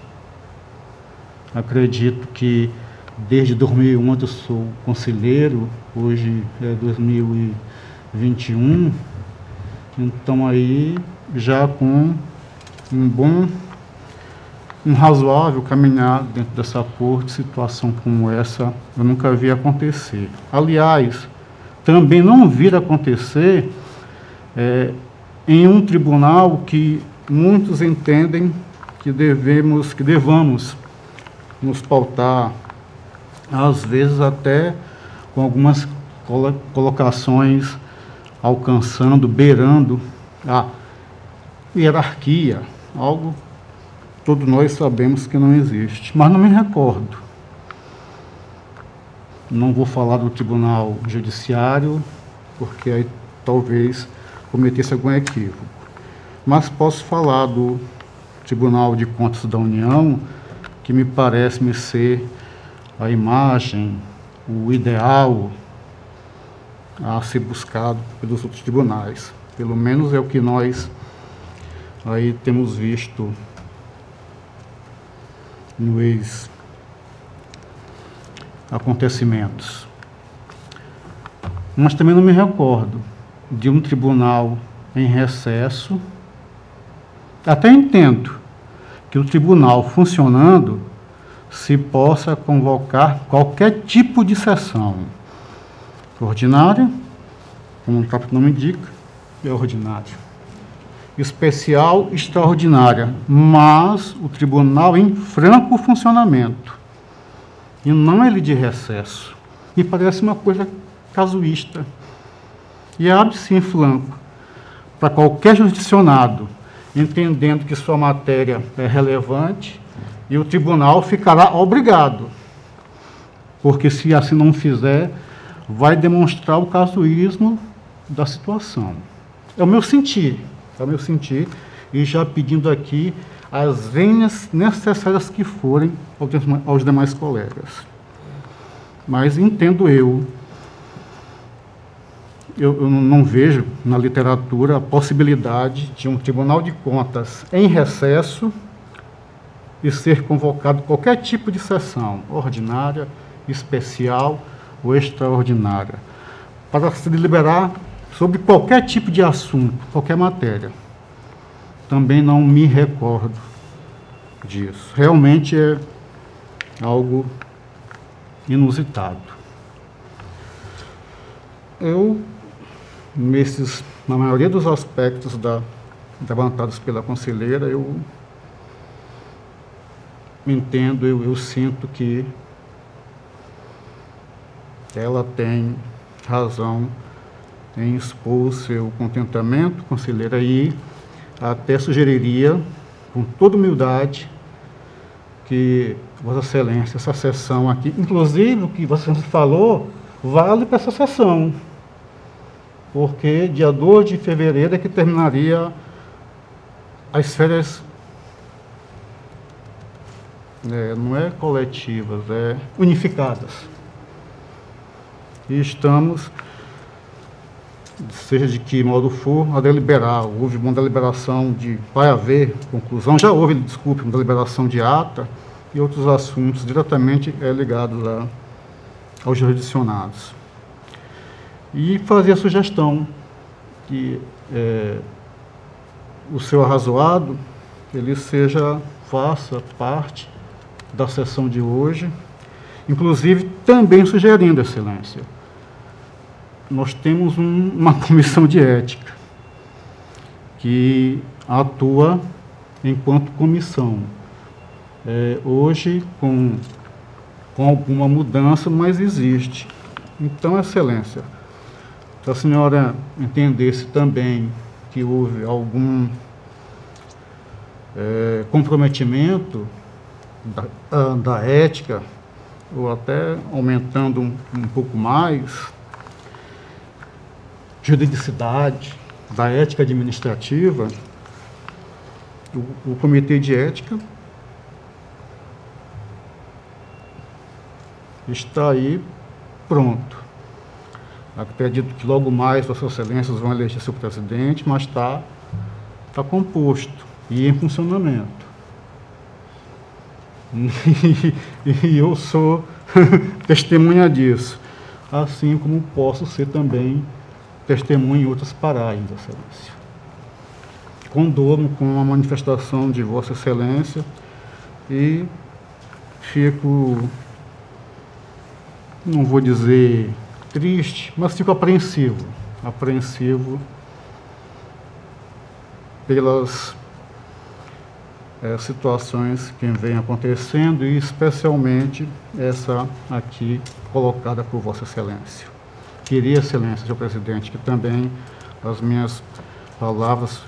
acredito que desde 2001 eu sou conselheiro, hoje é 2021, então aí já com um razoável caminhar dentro dessa corte, situação como essa eu nunca vi acontecer. Aliás, também não vir acontecer em um tribunal que muitos entendem que devamos nos pautar, às vezes até com algumas colocações beirando a hierarquia, algo todos nós sabemos que não existe, mas não me recordo. Não vou falar do Tribunal Judiciário, porque aí talvez cometesse algum equívoco. Mas posso falar do Tribunal de Contas da União, que me parece ser a imagem, o ideal a ser buscado pelos outros tribunais. Pelo menos é o que nós aí temos visto nos acontecimentos. mas também não me recordo de um tribunal em recesso. Até entendo que o tribunal funcionando se possa convocar qualquer tipo de sessão. Ordinária, como o próprio nome indica, é ordinária. Especial, extraordinária, mas o tribunal em franco funcionamento, e não ele de recesso. Me parece uma coisa casuísta. E abre-se em flanco para qualquer jurisdicionado, entendendo que sua matéria é relevante, e o tribunal ficará obrigado, porque se assim não fizer, vai demonstrar o casuísmo da situação. É o meu sentir, e já pedindo aqui as vênias necessárias que forem aos demais colegas. Mas entendo eu não vejo na literatura a possibilidade de um Tribunal de Contas em recesso e ser convocado qualquer tipo de sessão, ordinária, especial ou extraordinária, para se deliberar sobre qualquer tipo de assunto, qualquer matéria. Também não me recordo disso. Realmente é algo inusitado. Na maioria dos aspectos levantados pela conselheira, eu entendo, eu sinto que ela tem razão em expor o seu contentamento, conselheira, e até sugeriria, com toda humildade, que Vossa Excelência, essa sessão aqui, inclusive o que Vossa Excelência falou, vale para essa sessão, porque dia 2 de fevereiro é que terminaria as férias, não é coletivas, é unificadas. E estamos, seja de que modo for, a deliberar. Houve uma deliberação vai haver conclusão, já houve, desculpe, uma deliberação de ata e outros assuntos diretamente ligados aos jurisdicionados. E fazer a sugestão que o seu arrazoado, ele faça parte da sessão de hoje, inclusive também sugerindo, Excelência, nós temos uma comissão de ética que atua enquanto comissão. Hoje, com alguma mudança, mas existe. Então, Excelência, se a senhora entendesse também que houve algum comprometimento da ética, ou até aumentando um pouco mais, juridicidade, da ética administrativa, o Comitê de Ética está aí pronto. Acredito que logo mais Vossas Excelências vão eleger seu presidente, mas está composto e em funcionamento. E eu sou testemunha disso, assim como posso ser também testemunha em outras paragens, Excelência. Condono com a manifestação de Vossa Excelência e fico, não vou dizer triste, mas fico apreensivo pelas situações que vêm acontecendo e especialmente essa aqui colocada por Vossa Excelência. Queria, Excelência, senhor presidente, que também as minhas palavras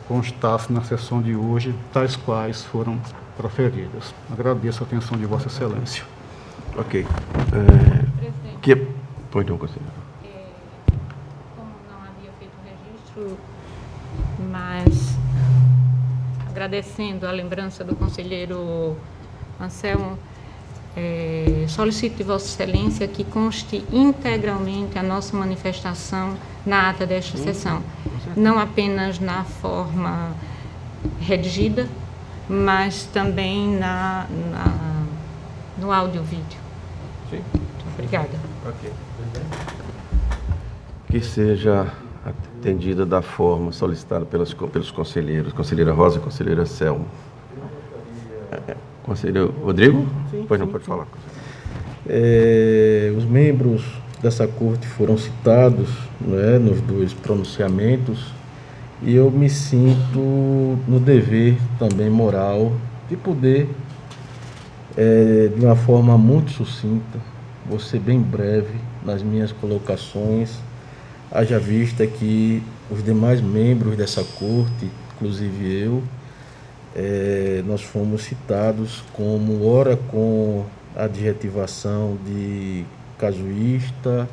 constassem na sessão de hoje, tais quais foram proferidas. Agradeço a atenção de Vossa Excelência. Ok. Pois não, conselheiro. Como não havia feito o registro, mas agradecendo a lembrança do conselheiro Anselmo, solicito de Vossa Excelência que conste integralmente a nossa manifestação na ata desta sessão, não apenas na forma redigida, mas também no áudio-vídeo. Sim. Obrigada. Ok. que seja atendida da forma solicitada pelos conselheiros, conselheira Rosa e conselheira Selma. Conselheiro Rodrigo? Sim, pois não, pode falar. Os membros dessa corte foram citados, né, nos 2 pronunciamentos, e eu me sinto no dever também moral de poder, de uma forma muito sucinta, vou ser bem breve nas minhas colocações, haja vista que os demais membros dessa corte, inclusive eu, nós fomos citados como, ora com adjetivação de casuísta,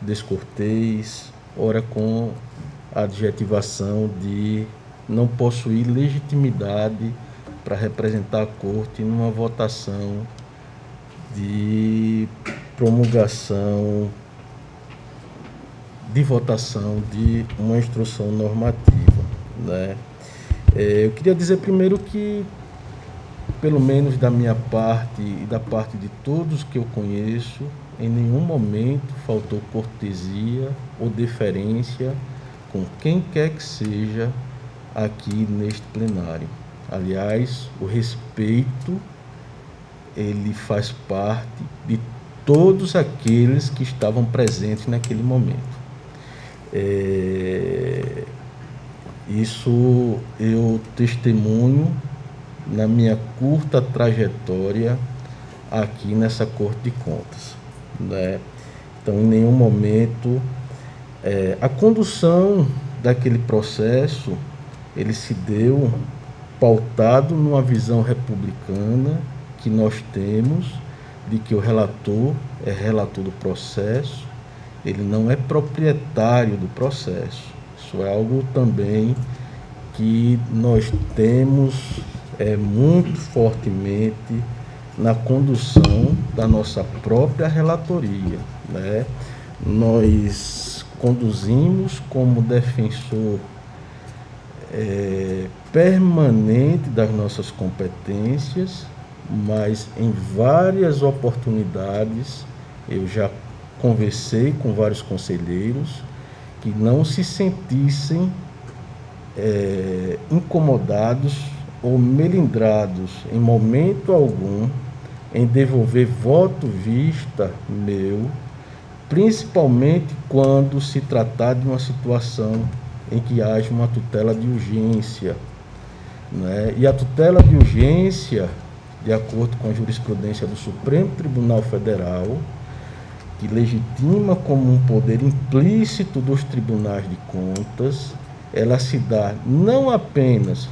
descortês, ora com adjetivação de não possuir legitimidade para representar a corte numa votação de promulgação, de votação de uma instrução normativa, né? Eu queria dizer primeiro que, pelo menos da minha parte e da parte de todos que eu conheço, em nenhum momento faltou cortesia ou deferência com quem quer que seja aqui neste plenário. Aliás, o respeito, ele faz parte de todos aqueles que estavam presentes naquele momento. Isso eu testemunho na minha curta trajetória aqui nessa Corte de Contas, né? Então, em nenhum momento a condução daquele processo, ele se deu pautado numa visão republicana que nós temos de que o relator é relator do processo, ele não é proprietário do processo. Isso é algo também que nós temos muito fortemente na condução da nossa própria relatoria, né? Nós conduzimos como defensor permanente das nossas competências, mas em várias oportunidades eu já conversei com vários conselheiros que não se sentissem incomodados ou melindrados em momento algum em devolver voto vista meu, principalmente quando se tratar de uma situação em que haja uma tutela de urgência, né? E a tutela de urgência, de acordo com a jurisprudência do Supremo Tribunal Federal, que legitima como um poder implícito dos tribunais de contas, ela se dá não apenas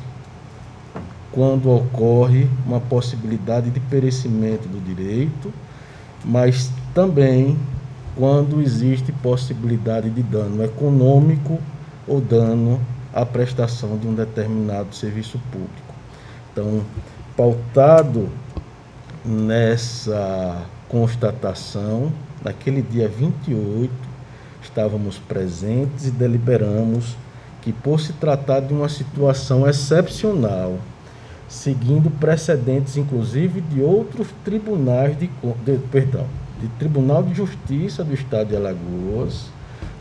quando ocorre uma possibilidade de perecimento do direito, mas também quando existe possibilidade de dano econômico ou dano à prestação de um determinado serviço público. Então, pautado nessa constatação, naquele dia 28, estávamos presentes e deliberamos que, por se tratar de uma situação excepcional, seguindo precedentes, inclusive, de outros tribunais de Tribunal de Justiça do Estado de Alagoas,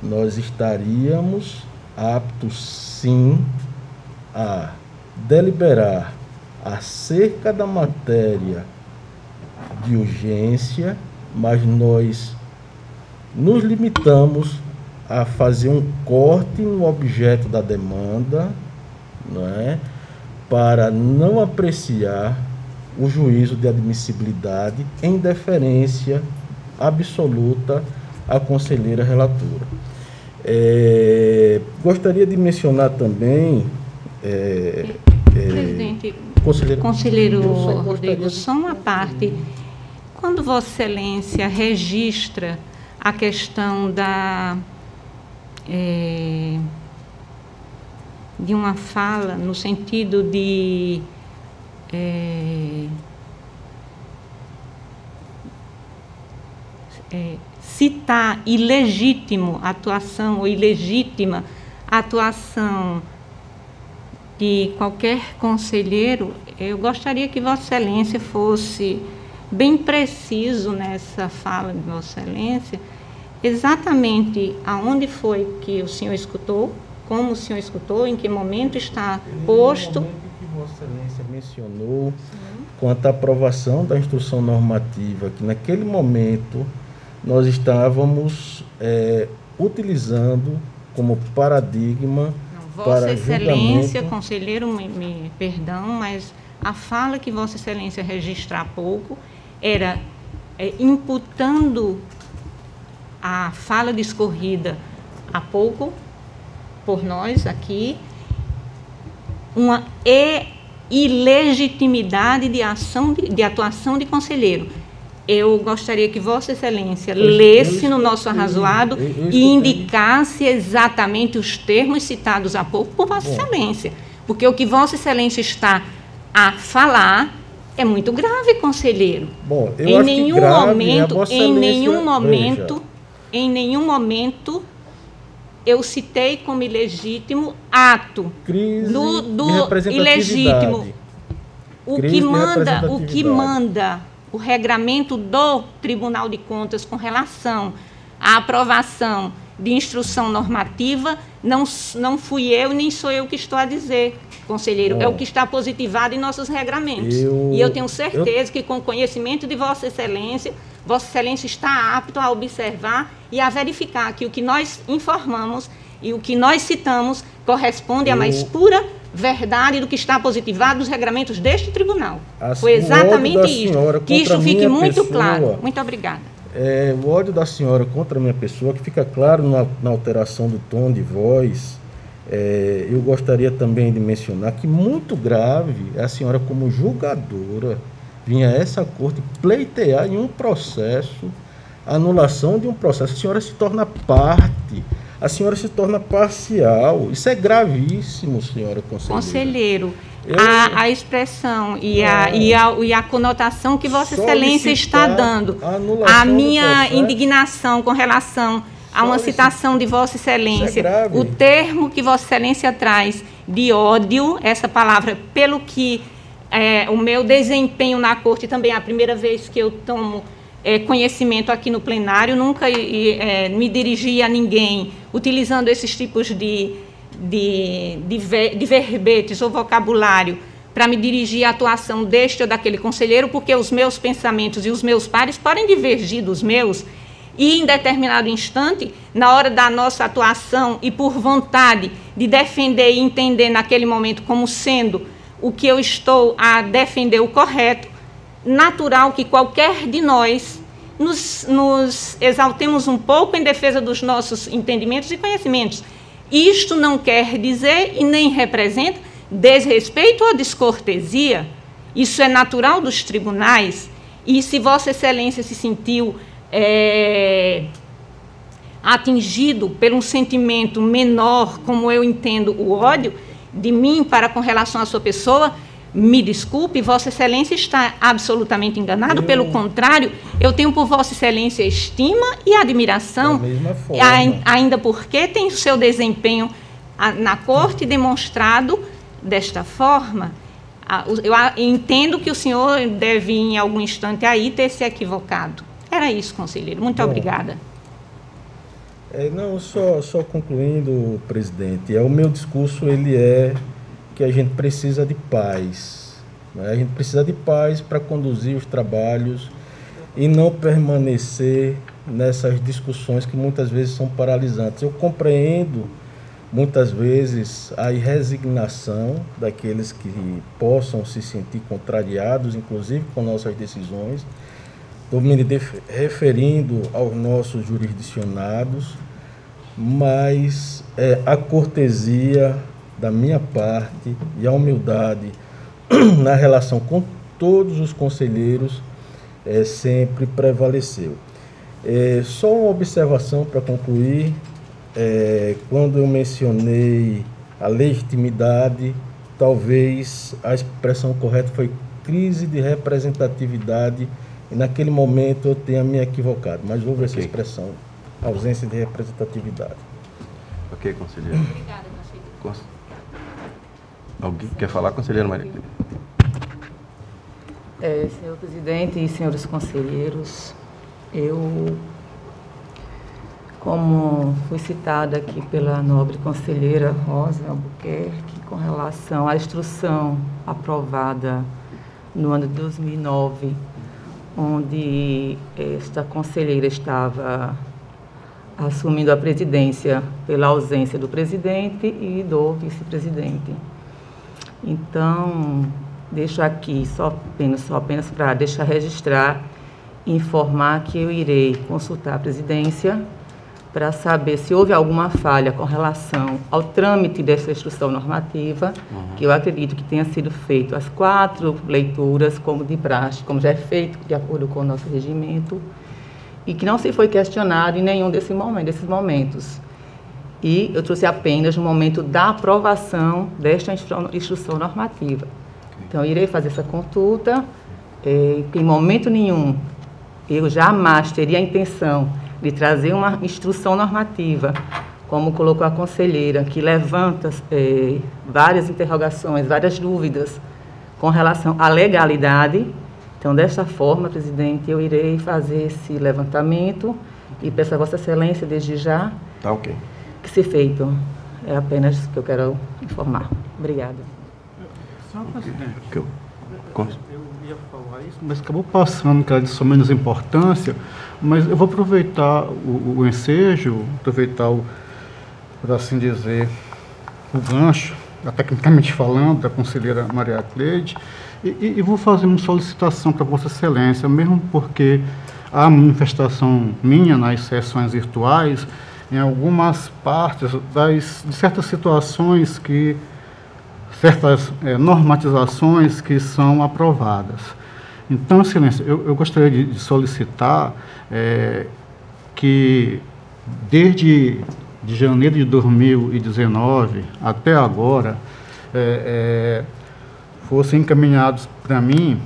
nós estaríamos aptos, sim, a deliberar acerca da matéria de urgência, mas nós nos limitamos a fazer um corte no objeto da demanda, não é? Para não apreciar o juízo de admissibilidade em deferência absoluta à conselheira relatora. Gostaria de mencionar também... Presidente, conselheiro Rodrigo, só uma parte. Quando Vossa Excelência registra a questão de uma fala no sentido de citar ilegítimo atuação ou ilegítima atuação de qualquer conselheiro, eu gostaria que Vossa Excelência fosse bem preciso nessa fala de Vossa Excelência exatamente aonde foi que o senhor escutou, como o senhor escutou, em que momento está posto. No momento que Vossa Excelência mencionou, quanto à aprovação da instrução normativa, que naquele momento nós estávamos utilizando como paradigma Vossa para Excelência, julgamento. conselheiro, perdão, mas a fala que Vossa Excelência registra há pouco era imputando a fala discorrida há pouco por nós aqui uma ilegitimidade de atuação de conselheiro. Eu gostaria que Vossa Excelência lesse no nosso arrazoado e indicasse exatamente os termos citados há pouco por Vossa Excelência. Porque o que Vossa Excelência está a falar é muito grave, conselheiro. Bom, eu acho que grave é a Vossa Excelência, em nenhum momento eu citei como ilegítimo ato do ilegítimo. O que manda o regramento do Tribunal de Contas com relação à aprovação de instrução normativa, não fui eu, nem sou eu que estou a dizer, conselheiro. É o que está positivado em nossos regramentos. E eu tenho certeza que, com o conhecimento de Vossa Excelência está apto a observar e a verificar que o que nós informamos e o que nós citamos corresponde à mais pura verdade do que está positivado nos regramentos deste tribunal. Foi exatamente isso. Que isso fique muito claro. Muito obrigada. O ódio da senhora contra a minha pessoa, que fica claro na alteração do tom de voz, eu gostaria também de mencionar que muito grave é a senhora, como julgadora, vinha a essa corte pleitear em um processo, anulação de um processo. A senhora se torna parte, a senhora se torna parcial. Isso é gravíssimo, senhora conselheira. Conselheiro, a expressão e a conotação que Vossa Excelência está dando, a minha indignação com relação a uma citação de Vossa Excelência, o termo que Vossa Excelência traz de ódio, essa palavra, pelo que o meu desempenho na corte também é a primeira vez que eu tomo conhecimento aqui no plenário, nunca me dirigi a ninguém utilizando esses tipos de verbetes ou vocabulário para me dirigir à atuação deste ou daquele conselheiro, porque os meus pensamentos e os meus pares podem divergir dos meus e, em determinado instante, na hora da nossa atuação e por vontade de defender e entender naquele momento como sendo o que eu estou a defender o correto, natural que qualquer de nós nos exaltemos um pouco em defesa dos nossos entendimentos e conhecimentos. Isto não quer dizer e nem representa desrespeito ou descortesia. Isso é natural dos tribunais. E se Vossa Excelência se sentiu atingido por um sentimento menor, como eu entendo o ódio de mim para com relação à sua pessoa, me desculpe, Vossa Excelência está absolutamente enganado. Pelo contrário, eu tenho por Vossa Excelência estima e admiração, ainda porque tem o seu desempenho na corte demonstrado desta forma. Eu entendo que o senhor deve, em algum instante aí, ter se equivocado. Era isso, conselheiro. Muito obrigada. Não, só concluindo, presidente, o meu discurso ele é que a gente precisa de paz, né? A gente precisa de paz para conduzir os trabalhos e não permanecer nessas discussões que muitas vezes são paralisantes. Eu compreendo muitas vezes a resignação daqueles que possam se sentir contrariados, inclusive com nossas decisões. Estou me referindo aos nossos jurisdicionados, mas a cortesia da minha parte e a humildade na relação com todos os conselheiros sempre prevaleceu. Só uma observação para concluir. Quando eu mencionei a legitimidade, talvez a expressão correta foi crise de representatividade, e naquele momento eu tenha me equivocado, mas houve essa expressão, ausência de representatividade. Ok, conselheiro. Obrigada, conselheiro. Alguém quer falar, conselheiro Maria? Senhor presidente e senhores conselheiros, eu Como fui citada aqui pela nobre conselheira Rosa Albuquerque, com relação à instrução aprovada no ano de 2009, onde esta conselheira estava assumindo a presidência pela ausência do presidente e do vice-presidente. Então, deixo aqui apenas para deixar registrar e informar que eu irei consultar a presidência para saber se houve alguma falha com relação ao trâmite dessa instrução normativa, que eu acredito que tenha sido feito as 4 leituras, como de praxe, como já é feito de acordo com o nosso regimento, e que não se foi questionado em nenhum desses momentos. E eu trouxe apenas no momento da aprovação desta instrução normativa. Então, eu irei fazer essa consulta, em momento nenhum eu jamais teria a intenção de trazer uma instrução normativa, como colocou a conselheira, que levanta várias interrogações, várias dúvidas com relação à legalidade. Então, desta forma, presidente, eu irei fazer esse levantamento e peço a Vossa Excelência, desde já, Tá ok. que se feito. É apenas que eu quero informar. Obrigada. Senhor presidente, Eu ia falar isso, mas acabou passando, que era de sua menos importância, mas eu vou aproveitar o ensejo, por assim dizer, o gancho, tecnicamente falando, da conselheira Maria Cleide, e vou fazer uma solicitação para Vossa Excelência, mesmo porque há manifestação minha nas sessões virtuais, em algumas partes de certas situações certas normatizações que são aprovadas. Então, Excelência, eu gostaria de solicitar que, desde janeiro de 2019 até agora, fossem encaminhados para mim.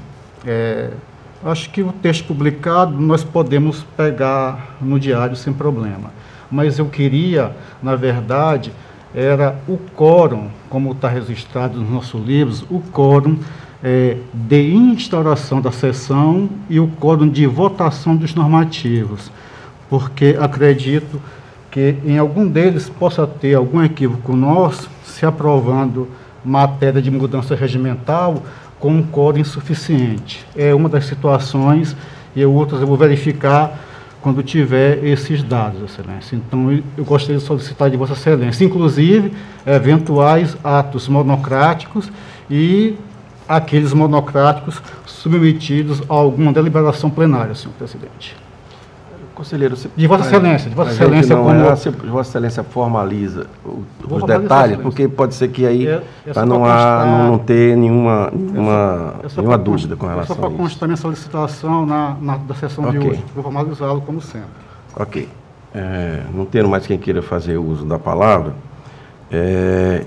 Acho que o texto publicado nós podemos pegar no diário sem problema. Mas eu queria, na verdade, era o quórum, como está registrado nos nossos livros, o quórum de instauração da sessão e o quórum de votação dos normativos, porque acredito que em algum deles possa ter algum equívoco nosso, se aprovando matéria de mudança regimental com um quórum insuficiente. É uma das situações, e outras eu vou verificar quando tiver esses dados, Excelência. Então, eu gostaria de solicitar de Vossa Excelência, inclusive, eventuais atos monocráticos e aqueles monocráticos submetidos a alguma deliberação plenária, senhor presidente. Conselheiro, de Vossa Excelência, Vossa Excelência formaliza os detalhes, porque pode ser que aí para não ter nenhuma dúvida com relação a isso. Só para constar minha solicitação da sessão de hoje. Vou formalizá-lo como sempre. Ok. Não tendo mais quem queira fazer uso da palavra,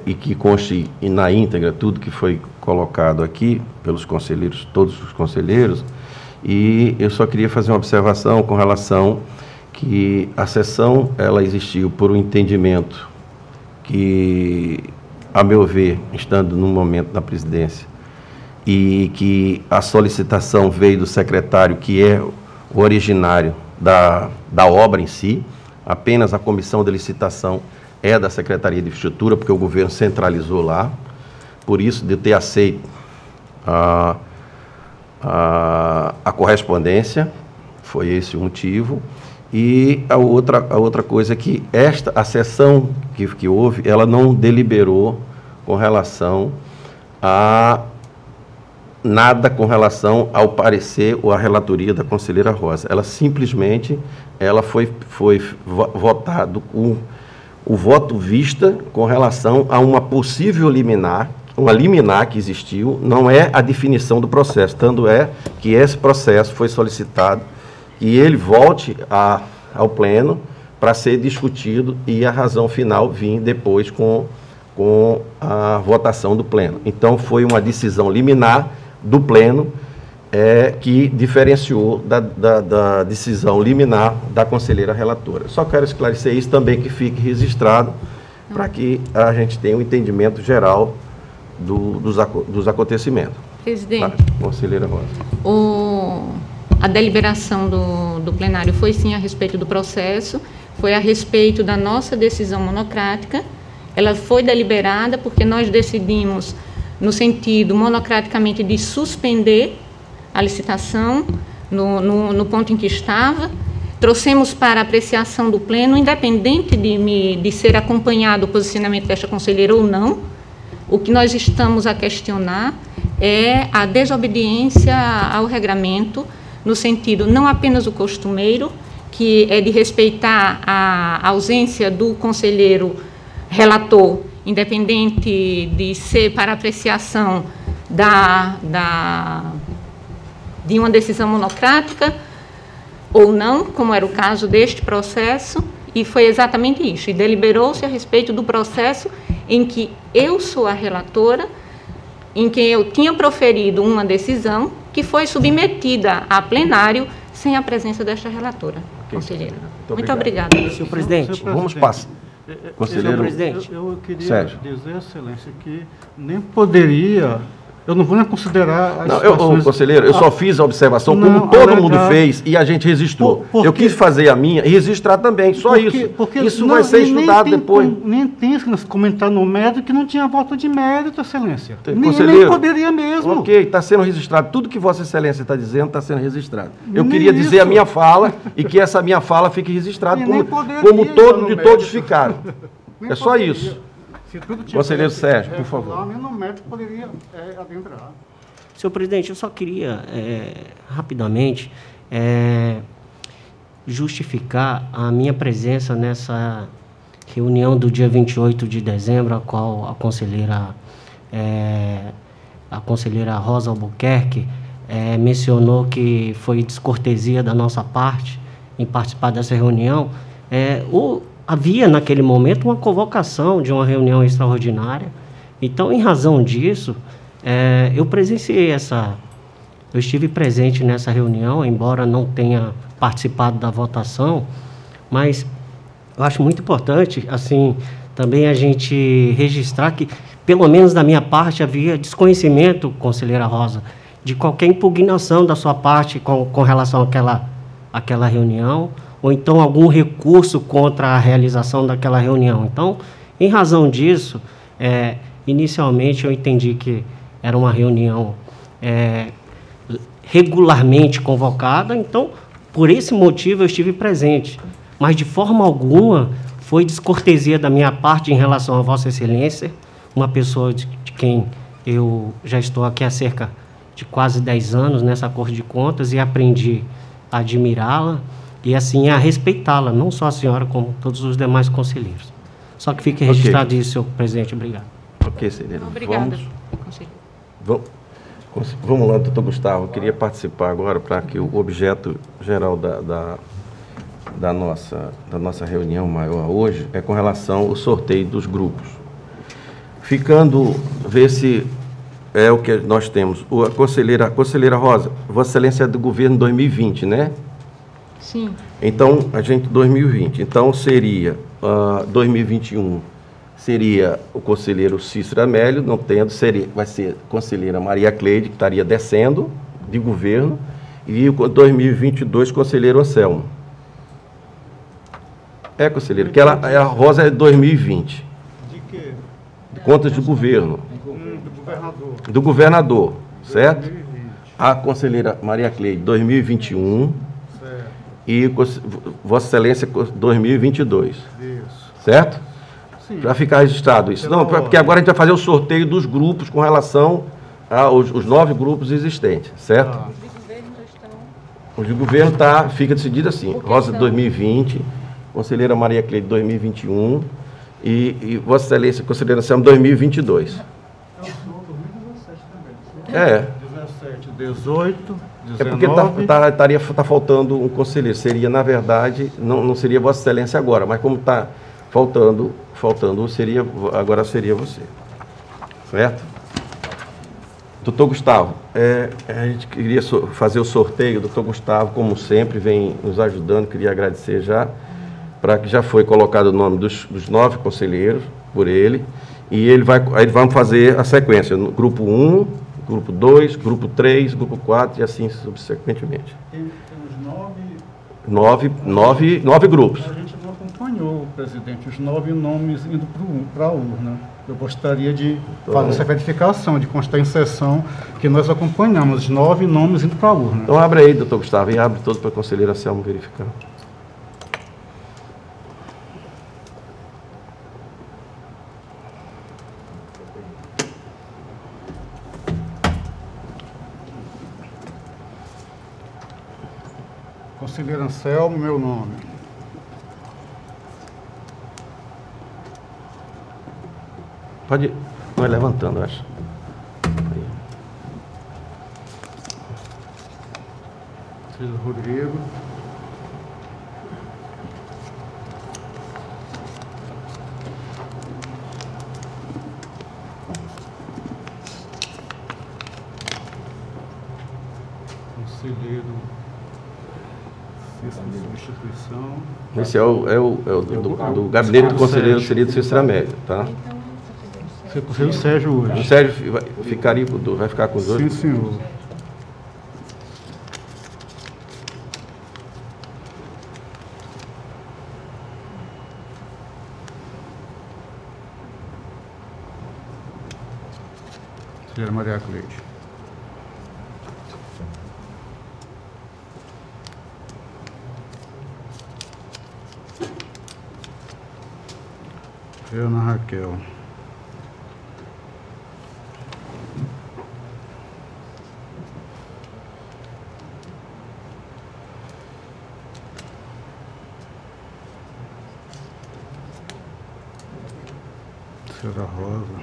e que conste na íntegra tudo que foi colocado aqui pelos conselheiros, todos os conselheiros. E eu só queria fazer uma observação com relação que a sessão, ela existiu por um entendimento que, a meu ver, estando no momento da presidência, e que a solicitação veio do secretário, que é o originário da obra em si, apenas a comissão de licitação é da Secretaria de Infraestrutura, porque o governo centralizou lá, por isso de ter aceito a correspondência, foi esse o motivo. E a outra coisa é que a sessão que houve, ela não deliberou com relação a nada com relação ao parecer ou à relatoria da conselheira Rosa. Ela simplesmente foi votado o voto vista com relação a uma possível liminar, uma liminar que existiu, não é a definição do processo, tanto é que esse processo foi solicitado e ele volte ao pleno para ser discutido e a razão final vir depois com a votação do pleno. Então, foi uma decisão liminar do pleno que diferenciou da decisão liminar da conselheira relatora. Só quero esclarecer isso também, que fique registrado, para que a gente tenha um entendimento geral dos acontecimentos. Presidente, conselheira Rosa. A deliberação do plenário foi sim a respeito do processo, foi a respeito da nossa decisão monocrática. Ela foi deliberada porque nós decidimos no sentido monocraticamente de suspender a licitação no ponto em que estava. Trouxemos para apreciação do Pleno, independente de ser acompanhado o posicionamento desta conselheira ou não. O que nós estamos a questionar é a desobediência ao regramento, no sentido não apenas o costumeiro, que é de respeitar a ausência do conselheiro relator, independente de ser para apreciação de uma decisão monocrática ou não, como era o caso deste processo, e foi exatamente isso. E deliberou-se a respeito do processo em que eu sou a relatora, em que eu tinha proferido uma decisão que foi submetida a plenário sem a presença desta relatora, conselheira. Muito obrigada. Senhor presidente, vamos passar. Conselheiro, presidente, eu queria Sérgio. dizer, excelência, que nem poderia, eu não vou nem considerar as não, situações... conselheiro, eu só fiz a observação Não, como todo alegar. mundo fez e a gente registrou. Por eu quê? quis fazer a minha e registrar também, só isso. Isso vai ser estudado depois. Nem tem que comentar no mérito que não tinha voto de mérito, excelência. Nem Conselheiro, poderia mesmo. Ok, está sendo registrado. Tudo que Vossa Excelência está dizendo está sendo registrado. Eu Nem queria dizer isso. a minha fala e que essa minha fala fique registrada E nem como poderia todo, no de mérito. todos ficaram. Nem É só poderia. isso. Se tudo tivesse Conselheiro Sérgio, por favor. regular, nem no mérito poderia adentrar. senhor presidente, eu só queria, rapidamente, justificar a minha presença nessa reunião do dia 28 de dezembro, a qual a conselheira Rosa Albuquerque mencionou que foi descortesia da nossa parte em participar dessa reunião. Havia, naquele momento, uma convocação de uma reunião extraordinária. Então, em razão disso, eu presenciei eu estive presente nessa reunião, embora não tenha participado da votação, mas eu acho muito importante, assim, também a gente registrar que, pelo menos da minha parte, havia desconhecimento, conselheira Rosa, de qualquer impugnação da sua parte com relação àquela reunião, ou então algum recurso contra a realização daquela reunião. Então, em razão disso, inicialmente eu entendi que era uma reunião regularmente convocada, então, por esse motivo eu estive presente. Mas, de forma alguma, foi descortesia da minha parte em relação a Vossa Excelência, uma pessoa de quem eu já estou aqui há cerca de quase 10 anos nessa Corte de Contas e aprendi a admirá-la e, assim, a respeitá-la, não só a senhora, como todos os demais conselheiros. Só que fique registrado isso, senhor presidente. Obrigado. Ok, senhor. Obrigada, conselheiro. Vamos lá, doutor Gustavo. Eu queria participar agora para que o objeto geral da nossa reunião maior hoje é com relação ao sorteio dos grupos. Ver se é o que nós temos. A conselheira Rosa, Vossa Excelência é do governo 2020, né? Sim. Então, 2020. Então, seria 2021. Seria o conselheiro Cícero Amélio, não tendo, vai ser a conselheira Maria Cleide, que estaria descendo de governo, e o 2022, conselheiro Anselmo. Conselheiro, que a Rosa é 2020. De quê? De contas do governo. Do governador. Do governador, certo? 2020. A conselheira Maria Cleide, 2021. Certo. E Vossa Excelência, 2022. Isso. Certo? Sim. Para ficar registrado isso. Não, porque agora a gente vai fazer o sorteio dos grupos com relação aos 9 grupos existentes, certo? Tá. Os de governo fica decidido assim. Rosa 2020, conselheira Maria Cleide 2021 e Vossa Excelência, conselheira Anselmo 2022. 17, 18, 19... É porque está faltando um conselheiro. Seria, na verdade, não seria Vossa Excelência agora, mas como está faltando, agora seria você. Certo? Doutor Gustavo, a gente queria fazer o sorteio. O doutor Gustavo, como sempre, vem nos ajudando. Queria agradecer para que já foi colocado o nome dos 9 conselheiros por ele. E vamos fazer a sequência. Grupo 1, grupo 2, grupo 3, grupo 4 e assim subsequentemente. Temos 9 grupos. A gente não acompanhou, presidente, os 9 nomes indo para a urna. Eu gostaria de fazer essa verificação, de constar em sessão que nós acompanhamos os 9 nomes indo para a urna. Então abre aí, doutor Gustavo, e abre todo para a conselheira Selma verificar. Conselheiro Anselmo, meu nome. Pode ir. Vai levantando, eu acho. Aí. Conselheiro Rodrigo. Conselheiro de substituição. Esse é o do gabinete do conselheiro seria do Cícero Amédio, tá? Esse é o conselheiro Sérgio O hoje. Sérgio ficaria com vai ficar com os dois? Sim, senhor. Conselheira Maria Cleide. Ana Raquel. Senhora Rosa.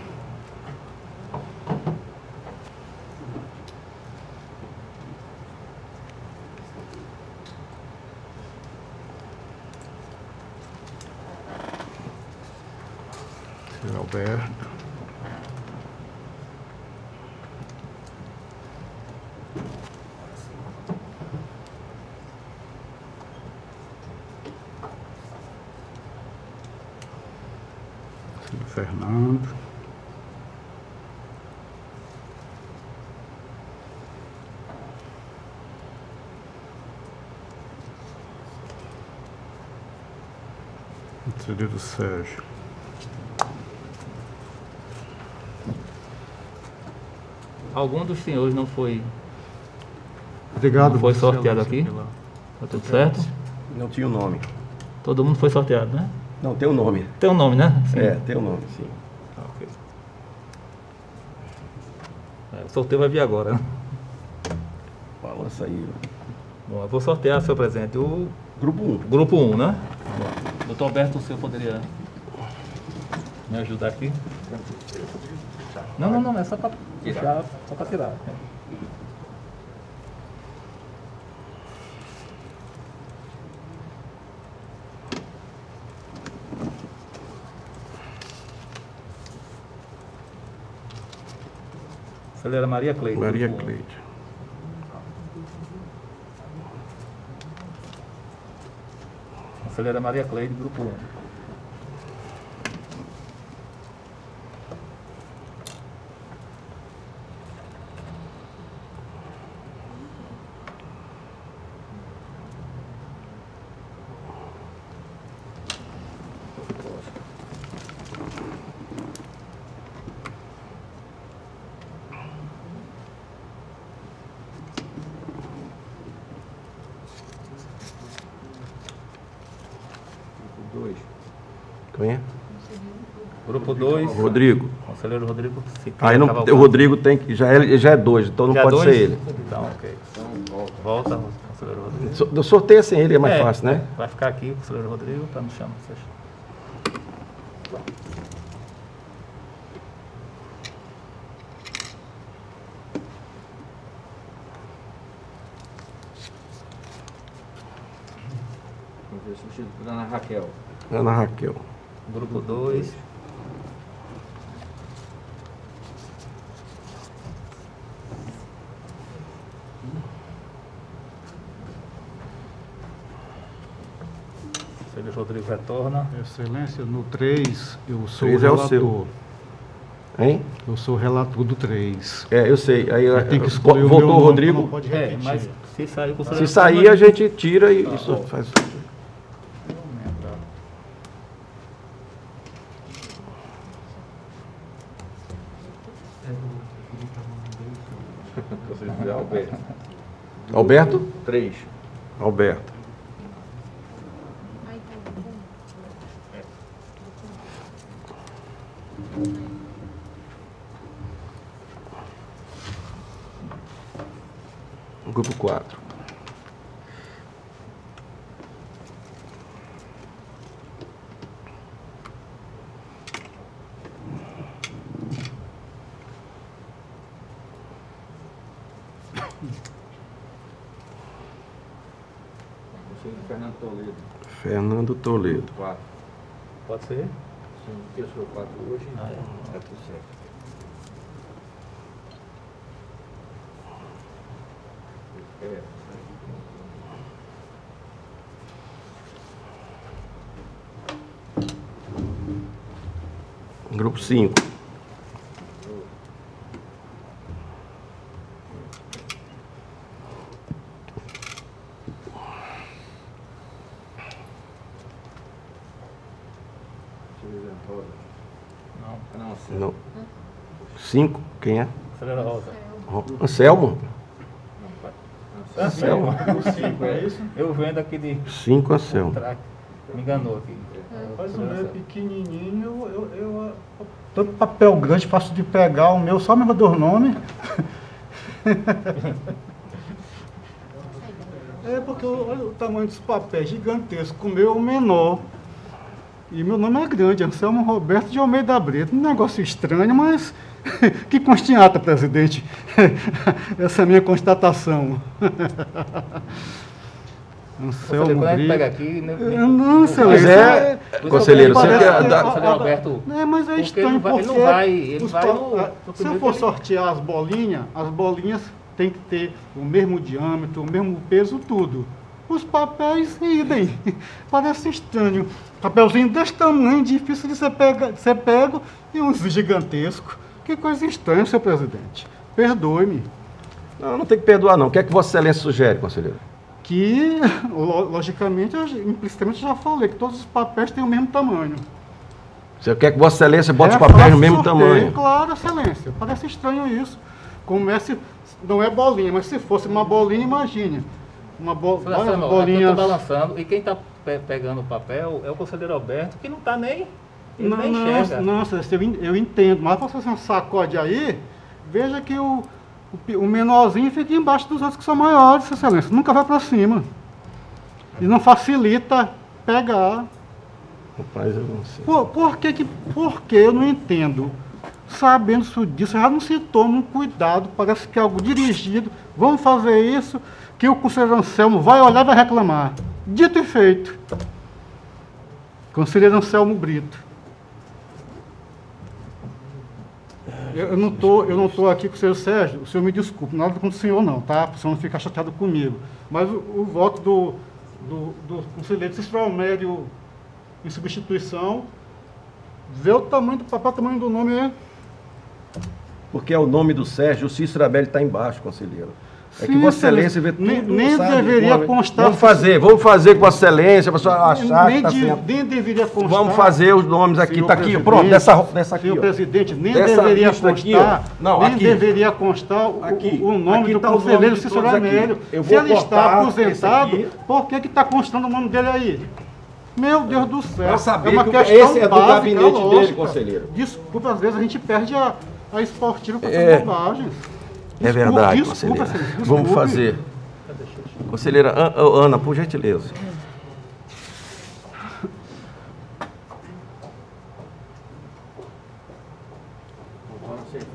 Senhor Alberto. Senhor Fernando. Conselheiro Sérgio. Algum dos senhores não foi, Obrigado. não foi Marcelo, sorteado aqui? Tá tudo certo? Não tinha o nome. Todo mundo foi sorteado, né? Não, tem o nome. Tem um nome, né? Sim. É, tem o nome, sim. Ah, ok. O sorteio vai vir agora, né? Balança aí. Bom, eu vou sortear, seu presidente, o Grupo 1. grupo 1, né? Doutor Alberto, o senhor poderia me ajudar aqui? Não, é só para tirar, só para tirar. Conselheira Maria Cleide. Maria grupo 1. Cleide. Conselheira Maria Cleide, grupo 1. Quem é? Grupo 2. Rodrigo. Conselheiro Rodrigo. Aí não, o Rodrigo tem que. Já é 2, então não Já pode dois? ser ele. Então, ok. Volta, conselheiro Rodrigo. Do sorteio sem ele é mais fácil, né? Vai ficar aqui o conselheiro Rodrigo, para não chamar vocês. Substituto da Ana Raquel. Ana Raquel. Grupo 2. Conselheiro Rodrigo retorna. Excelência, no 3, eu sou o 3 é o relator. seu. Hein? Eu sou o relator do 3. É, eu sei. Aí Tem que escolher voltou meu o nome, Rodrigo. não pode É, repetir. mas se sair o conselheiro. Se sair, a gente tira e isso faz. Alberto? 3. Alberto. Grupo 4. Fernando Toledo. Fernando Toledo. 4. Pode ser? Sim, eu sou 4 hoje. É tudo certo. Grupo 5. Não. 5, quem é? Conselheira Rosa. Anselmo? Anselmo. O 5, é isso? Eu vendo aqui de 5, Anselmo. track. Me enganou aqui. Mas o meu é pequenininho, tanto papel grande, fácil de pegar, o meu só me mandou o nome. É porque olha o tamanho dos papéis, gigantesco, o meu é o menor. E meu nome é grande, Anselmo Roberto de Almeida Brito. Um negócio estranho, mas que conste em ata, presidente. Essa é a minha constatação. Anselmo Quando a gente Brito. pega aqui... Não, excelência. Mas conselheiro, você parece quer que- dar... Conselheiro Alberto, É, mas é porque estranho ele porque... não vai, ele os vai pa- no se eu primeiro for que ele- sortear as bolinhas têm que ter o mesmo diâmetro, o mesmo peso, tudo. Os papéis, idem. Parece estranho. Papelzinho desse tamanho, difícil de ser pego, e uns gigantescos. Que coisa estranha, senhor presidente. Perdoe-me. Não, não tem que perdoar, não. O que é que Vossa Excelência sugere, conselheiro? Que, logicamente, implicitamente já falei que todos os papéis têm o mesmo tamanho. Você quer que Vossa Excelência bote É os papéis fácil no mesmo sorteio, tamanho? Claro, excelência. Parece estranho isso. Como é se não é bolinha, mas se fosse uma bolinha, imagine. Várias eu bolinhas. estou balançando e quem está pegando o papel é o conselheiro Alberto, que não está nem... Ele Não, nem não, enxerga. não, excelência, eu entendo. Mas se você sacode aí, veja que o menorzinho fica embaixo dos outros que são maiores, excelência. Nunca vai para cima. E não facilita pegar. Rapaz, eu não sei. Por que eu não entendo? Sabendo disso, já não se toma um cuidado, parece que é algo dirigido. Vamos fazer isso, que o conselheiro Anselmo vai olhar e vai reclamar. Dito e feito. Conselheiro Anselmo Brito. Eu não tô aqui com o senhor Sérgio, o senhor me desculpe, nada contra o senhor não, tá? Para o senhor não ficar chateado comigo. Mas o voto do conselheiro Cícero Almério em substituição, vê o tamanho do papel, o tamanho do nome é... Porque é o nome do Sérgio, o Cícero Abelli está embaixo, conselheiro. É que Sim, Vossa Excelência vê tudo. nem sabe, deveria como- constar... Vamos fazer com Vossa Excelência, a pessoa achar que está sendo... Nem deveria constar... Vamos fazer os nomes aqui, senhor tá aqui, presidente, pronto, dessa aqui, senhor ó. presidente, nem Dessa deveria lista aqui, constar, ó. Não, nem aqui. deveria constar Aqui. o nome Aqui do tá o nome conselheiro de Cícero todos aqui. Amélio. Eu Se vou ele está cortar aposentado, esse aqui. por que está constando o nome dele aí? Meu Deus do céu. Pra saber é uma que questão esse é do básica, gabinete dele, lógica. conselheiro. Desculpa, às vezes a gente perde a esportiva com É. essas bobagens. É verdade, Desculpa, conselheira. senhor, Vamos desculpe. fazer. Conselheira Ana, por gentileza.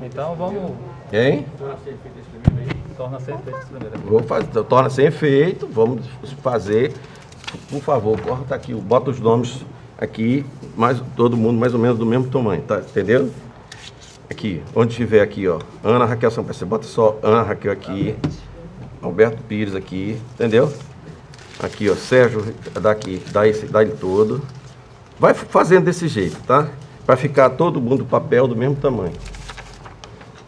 Então vamos... Hein? Torna a ser feito esse primeiro. Vou fazer, torna sem efeito, vamos fazer. Por favor, corta aqui, bota os nomes aqui, todo mundo mais ou menos do mesmo tamanho, tá? Entendeu? Aqui, onde tiver aqui, ó. Ana Raquel Sampaio, você bota só Ana Raquel aqui, Alberto Pires aqui, entendeu? Aqui, ó, Sérgio, daqui, dá ele todo. Vai fazendo desse jeito, tá? Para ficar todo mundo papel do mesmo tamanho.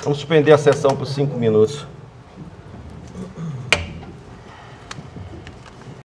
Vamos suspender a sessão por 5 minutos.